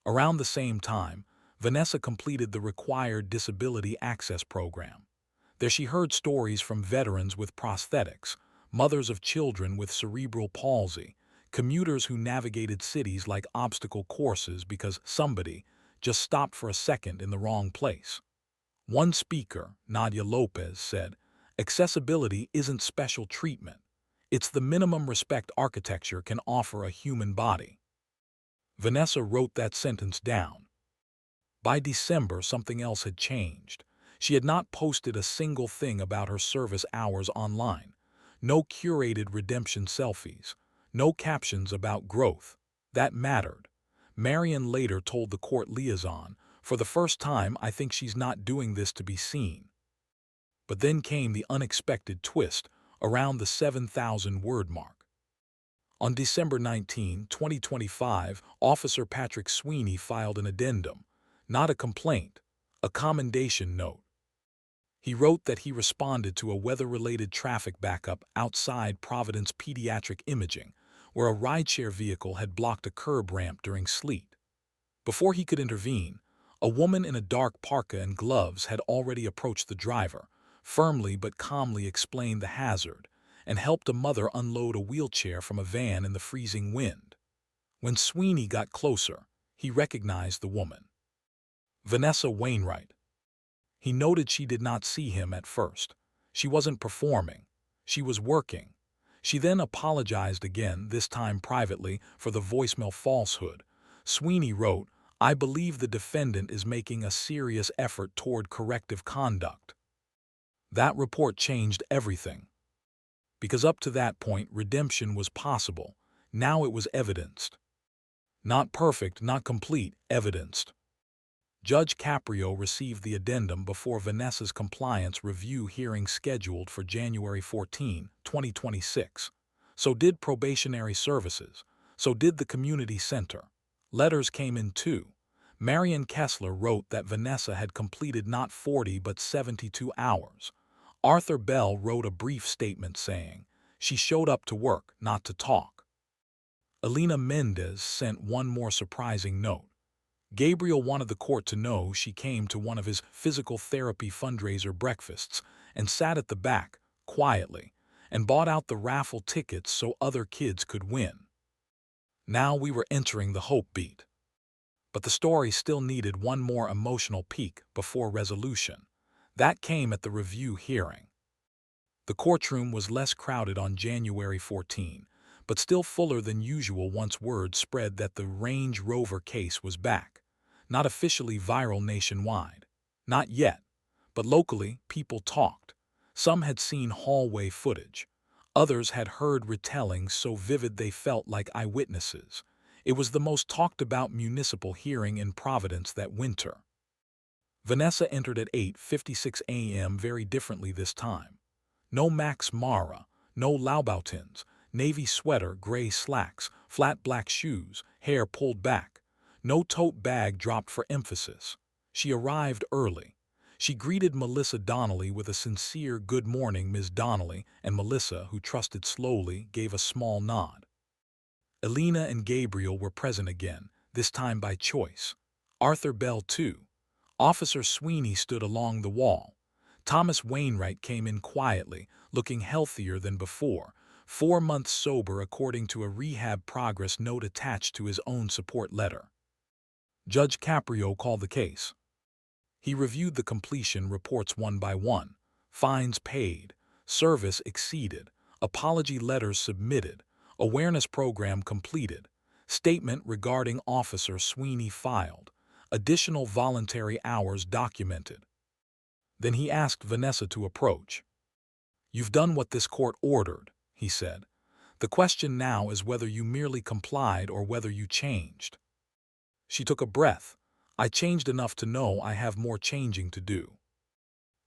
Around the same time, Vanessa completed the required disability access program. There she heard stories from veterans with prosthetics, mothers of children with cerebral palsy, commuters who navigated cities like obstacle courses because somebody just stopped for a second in the wrong place. One speaker, Nadia Lopez, said, "Accessibility isn't special treatment. It's the minimum respect architecture can offer a human body." Vanessa wrote that sentence down. By December, something else had changed. She had not posted a single thing about her service hours online. No curated redemption selfies. No captions about growth. That mattered. Marion later told the court liaison, "For the first time, I think she's not doing this to be seen." But then came the unexpected twist around the 7,000-word mark. On December 19, 2025, Officer Patrick Sweeney filed an addendum, not a complaint, a commendation note. He wrote that he responded to a weather-related traffic backup outside Providence Pediatric Imaging, where a rideshare vehicle had blocked a curb ramp during sleet. Before he could intervene, a woman in a dark parka and gloves had already approached the driver, firmly but calmly explained the hazard, and helped a mother unload a wheelchair from a van in the freezing wind. When Sweeney got closer, he recognized the woman. Vanessa Wainwright. He noted she did not see him at first. She wasn't performing. She was working. She then apologized again, this time privately, for the voicemail falsehood. Sweeney wrote, "I believe the defendant is making a serious effort toward corrective conduct." That report changed everything. Because up to that point, redemption was possible. Now it was evidenced. Not perfect, not complete, evidenced. Judge Caprio received the addendum before Vanessa's compliance review hearing scheduled for January 14, 2026. So did probationary services. So did the community center. Letters came in too. Marion Kessler wrote that Vanessa had completed not 40 but 72 hours. Arthur Bell wrote a brief statement saying, "She showed up to work, not to talk." Elena Mendez sent one more surprising note. Gabriel wanted the court to know she came to one of his physical therapy fundraiser breakfasts and sat at the back, quietly, and bought out the raffle tickets so other kids could win. Now we were entering the hope beat. But the story still needed one more emotional peak before resolution. That came at the review hearing. The courtroom was less crowded on January 14, but still fuller than usual once word spread that the Range Rover case was back. Not officially viral nationwide. Not yet. But locally, people talked. Some had seen hallway footage. Others had heard retellings so vivid they felt like eyewitnesses. It was the most talked-about municipal hearing in Providence that winter. Vanessa entered at 8:56 a.m. very differently this time. No Max Mara, no Louboutins, navy sweater, gray slacks, flat black shoes, hair pulled back. No tote bag dropped for emphasis. She arrived early. She greeted Melissa Donnelly with a sincere "Good morning, Ms. Donnelly," and Melissa, who trusted slowly, gave a small nod. Elena and Gabriel were present again, this time by choice. Arthur Bell, too. Officer Sweeney stood along the wall. Thomas Wainwright came in quietly, looking healthier than before, 4 months sober according to a rehab progress note attached to his own support letter. Judge Caprio called the case. He reviewed the completion reports one by one. Fines paid, service exceeded, apology letters submitted, awareness program completed, statement regarding Officer Sweeney filed, additional voluntary hours documented. Then he asked Vanessa to approach. "You've done what this court ordered," he said. "The question now is whether you merely complied or whether you changed." She took a breath. "I changed enough to know I have more changing to do."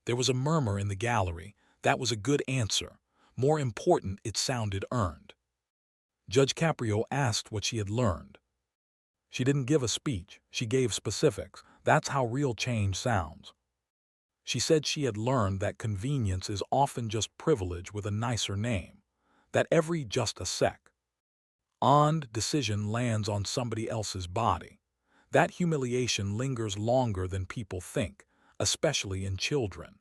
There was a murmur in the gallery. That was a good answer. More important, it sounded earned. Judge Caprio asked what she had learned. She didn't give a speech. She gave specifics. That's how real change sounds. She said she had learned that convenience is often just privilege with a nicer name. That every "just a sec" and decision lands on somebody else's body. That humiliation lingers longer than people think, especially in children.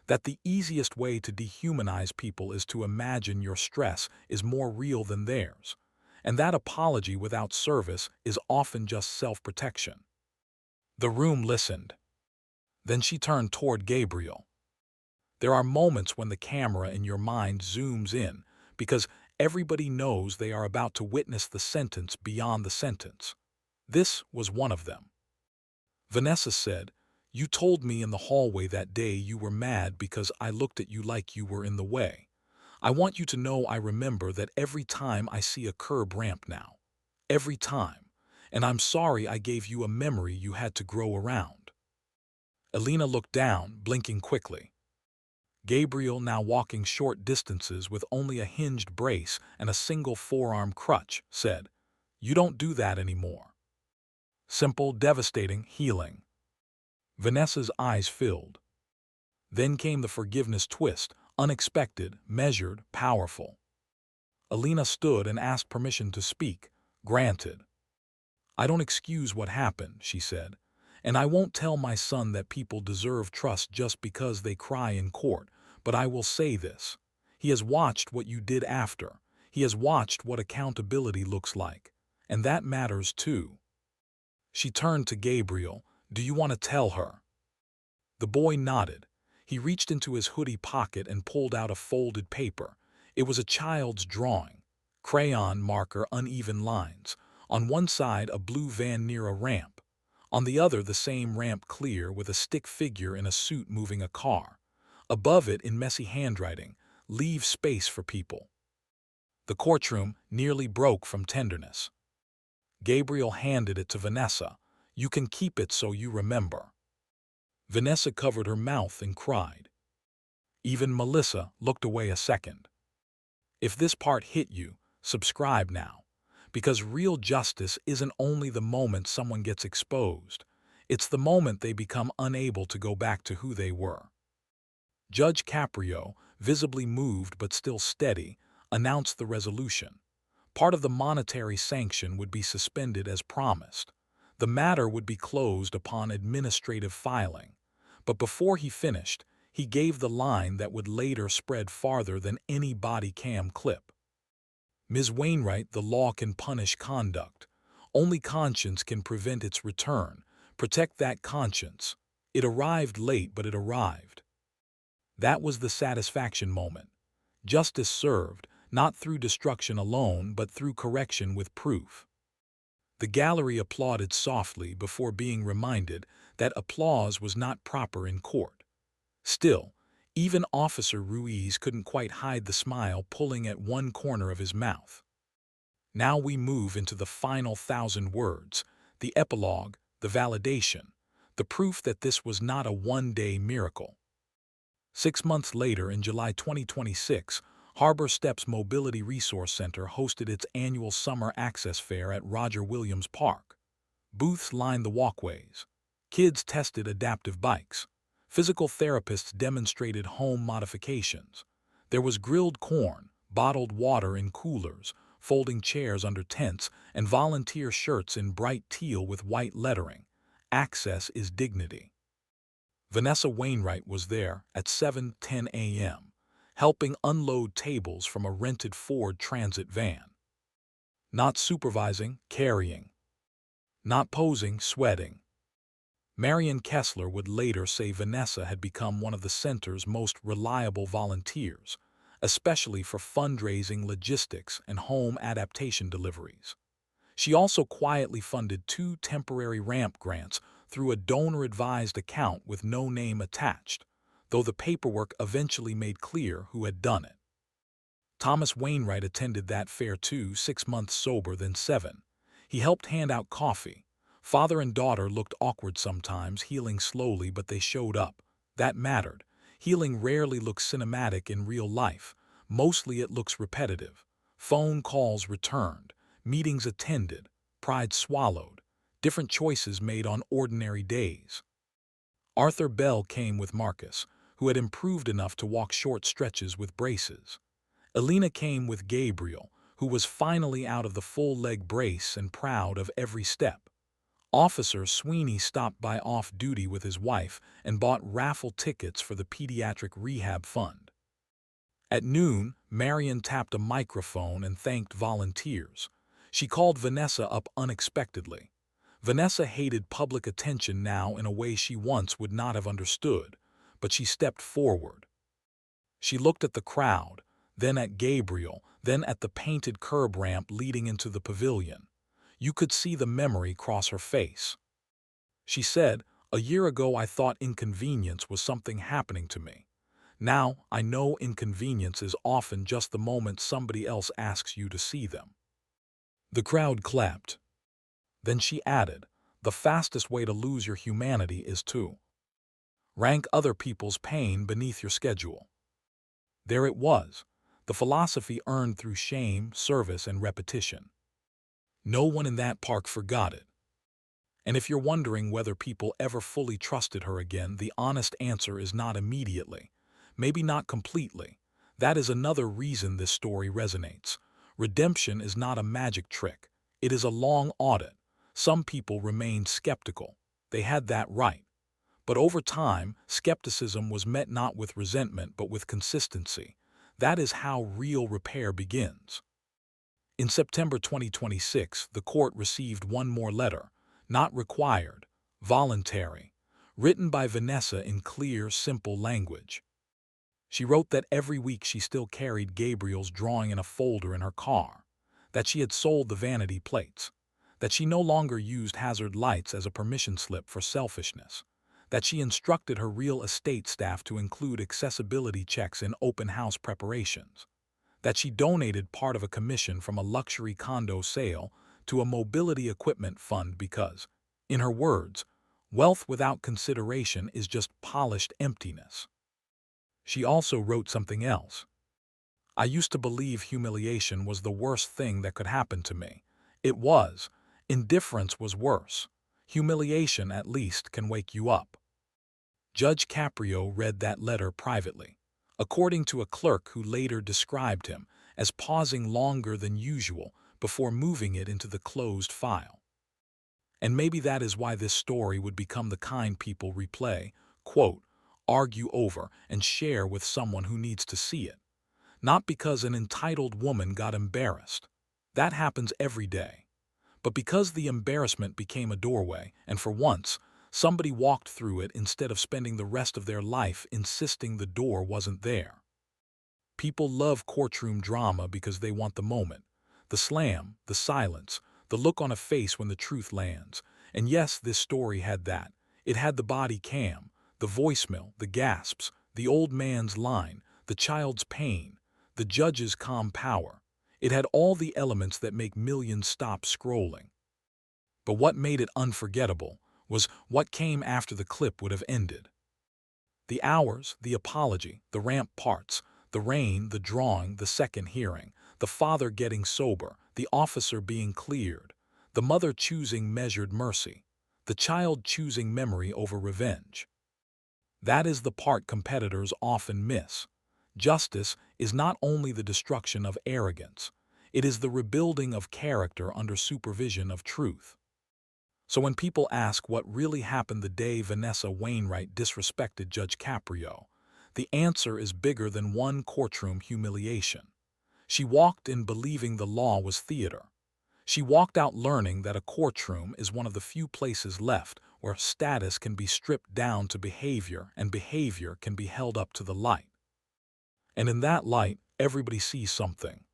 That the easiest way to dehumanize people is to imagine your stress is more real than theirs. And that apology without service is often just self-protection. The room listened. Then she turned toward Gabriel. There are moments when the camera in your mind zooms in because everybody knows they are about to witness the sentence beyond the sentence. This was one of them. Vanessa said, "You told me in the hallway that day you were mad because I looked at you like you were in the way. I want you to know I remember that every time I see a curb ramp now. Every time. And I'm sorry I gave you a memory you had to grow around." Elena looked down, blinking quickly. Gabriel, now walking short distances with only a hinged brace and a single forearm crutch, said, "You don't do that anymore." Simple, devastating, healing. Vanessa's eyes filled. Then came the forgiveness twist, unexpected, measured, powerful. Alina stood and asked permission to speak. Granted. I don't excuse what happened, she said, and I won't tell my son that people deserve trust just because they cry in court, but I will say this. He has watched what you did after. He has watched what accountability looks like. And that matters too. She turned to Gabriel. Do you want to tell her? The boy nodded. He reached into his hoodie pocket and pulled out a folded paper. It was a child's drawing. Crayon marker, uneven lines. On one side, a blue van near a ramp. On the other, the same ramp clear with a stick figure in a suit moving a car. Above it, in messy handwriting, leave space for people. The courtroom nearly broke from tenderness. Gabriel handed it to Vanessa. You can keep it so you remember. Vanessa covered her mouth and cried. Even Melissa looked away a second. If this part hit you, subscribe now. Because real justice isn't only the moment someone gets exposed. It's the moment they become unable to go back to who they were. Judge Caprio, visibly moved but still steady, announced the resolution. Part of the monetary sanction would be suspended as promised. The matter would be closed upon administrative filing. But before he finished, he gave the line that would later spread farther than any body cam clip. Ms. Wainwright, the law can punish conduct. Only conscience can prevent its return. Protect that conscience. It arrived late, but it arrived. That was the satisfaction moment. Justice served, not through destruction alone, but through correction with proof. The gallery applauded softly before being reminded that applause was not proper in court. Still, even Officer Ruiz couldn't quite hide the smile pulling at one corner of his mouth. Now we move into the final 1,000 words, the epilogue, the validation, the proof that this was not a one-day miracle. 6 months later, in July 2026, Harbor Steps Mobility Resource Center hosted its annual Summer Access Fair at Roger Williams Park. Booths lined the walkways. Kids tested adaptive bikes. Physical therapists demonstrated home modifications. There was grilled corn, bottled water in coolers, folding chairs under tents, and volunteer shirts in bright teal with white lettering. Access is dignity. Vanessa Wainwright was there at 7:10 a.m., helping unload tables from a rented Ford Transit van. Not supervising, carrying. Not posing, sweating. Marion Kessler would later say Vanessa had become one of the center's most reliable volunteers, especially for fundraising, logistics, and home adaptation deliveries. She also quietly funded 2 temporary ramp grants through a donor-advised account with no name attached, though the paperwork eventually made clear who had done it. Thomas Wainwright attended that fair too, 6 months sober, then 7. He helped hand out coffee. Father and daughter looked awkward sometimes, healing slowly, but they showed up. That mattered. Healing rarely looks cinematic in real life. Mostly it looks repetitive. Phone calls returned, meetings attended, pride swallowed, different choices made on ordinary days. Arthur Bell came with Marcus, who had improved enough to walk short stretches with braces. Alina came with Gabriel, who was finally out of the full-leg brace and proud of every step. Officer Sweeney stopped by off-duty with his wife and bought raffle tickets for the Pediatric Rehab Fund. At noon, Marion tapped a microphone and thanked volunteers. She called Vanessa up unexpectedly. Vanessa hated public attention now in a way she once would not have understood, but she stepped forward. She looked at the crowd, then at Gabriel, then at the painted curb ramp leading into the pavilion. You could see the memory cross her face. She said, "A year ago I thought inconvenience was something happening to me. Now I know inconvenience is often just the moment somebody else asks you to see them." The crowd clapped. Then she added, "The fastest way to lose your humanity is to rank other people's pain beneath your schedule." There it was, the philosophy earned through shame, service, and repetition. No one in that park forgot it. And if you're wondering whether people ever fully trusted her again, the honest answer is not immediately. Maybe not completely. That is another reason this story resonates. Redemption is not a magic trick. It is a long audit. Some people remained skeptical. They had that right. But over time, skepticism was met not with resentment but with consistency. That is how real repair begins. In September 2026, the court received one more letter, not required, voluntary, written by Vanessa in clear, simple language. She wrote that every week she still carried Gabriel's drawing in a folder in her car, that she had sold the vanity plates, that she no longer used hazard lights as a permission slip for selfishness, that she instructed her real estate staff to include accessibility checks in open house preparations, that she donated part of a commission from a luxury condo sale to a mobility equipment fund because, in her words, wealth without consideration is just polished emptiness. She also wrote something else. I used to believe humiliation was the worst thing that could happen to me. It was. Indifference was worse. Humiliation, at least, can wake you up. Judge Caprio read that letter privately, according to a clerk who later described him as pausing longer than usual before moving it into the closed file. And maybe that is why this story would become the kind people replay, quote, argue over, and share with someone who needs to see it. Not because an entitled woman got embarrassed. That happens every day. But because the embarrassment became a doorway, and for once, somebody walked through it instead of spending the rest of their life insisting the door wasn't there. People love courtroom drama because they want the moment. The slam, the silence, the look on a face when the truth lands. And yes, this story had that. It had the body cam, the voicemail, the gasps, the old man's line, the child's pain, the judge's calm power. It had all the elements that make millions stop scrolling. But what made it unforgettable was what came after the clip would have ended. The hours, the apology, the ramp parts, the rain, the drawing, the second hearing, the father getting sober, the officer being cleared, the mother choosing measured mercy, the child choosing memory over revenge. That is the part competitors often miss. Justice is not only the destruction of arrogance, it is the rebuilding of character under supervision of truth. So when people ask what really happened the day Vanessa Wainwright disrespected Judge Caprio, the answer is bigger than one courtroom humiliation. She walked in believing the law was theater. She walked out learning that a courtroom is one of the few places left where status can be stripped down to behavior and behavior can be held up to the light. And in that light, everybody sees something.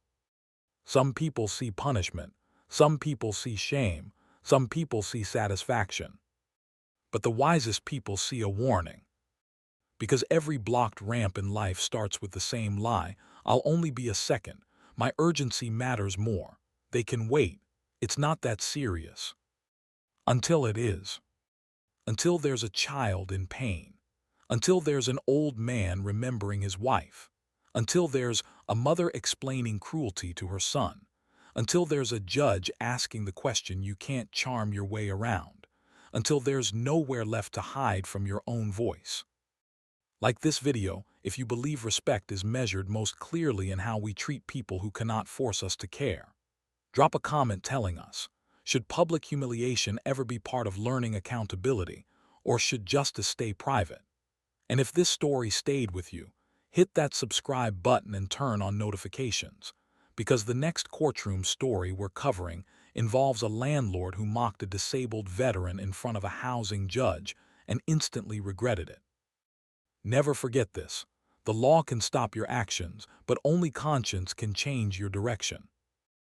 Some people see punishment, some people see shame, some people see satisfaction. But the wisest people see a warning. Because every blocked ramp in life starts with the same lie, I'll only be a second. My urgency matters more. They can wait. It's not that serious. Until it is. Until there's a child in pain. Until there's an old man remembering his wife. Until there's a mother explaining cruelty to her son. Until there's a judge asking the question you can't charm your way around. Until there's nowhere left to hide from your own voice. Like this video, if you believe respect is measured most clearly in how we treat people who cannot force us to care. Drop a comment telling us, should public humiliation ever be part of learning accountability, or should justice stay private? And if this story stayed with you, hit that subscribe button and turn on notifications, because the next courtroom story we're covering involves a landlord who mocked a disabled veteran in front of a housing judge and instantly regretted it. Never forget this. The law can stop your actions, but only conscience can change your direction.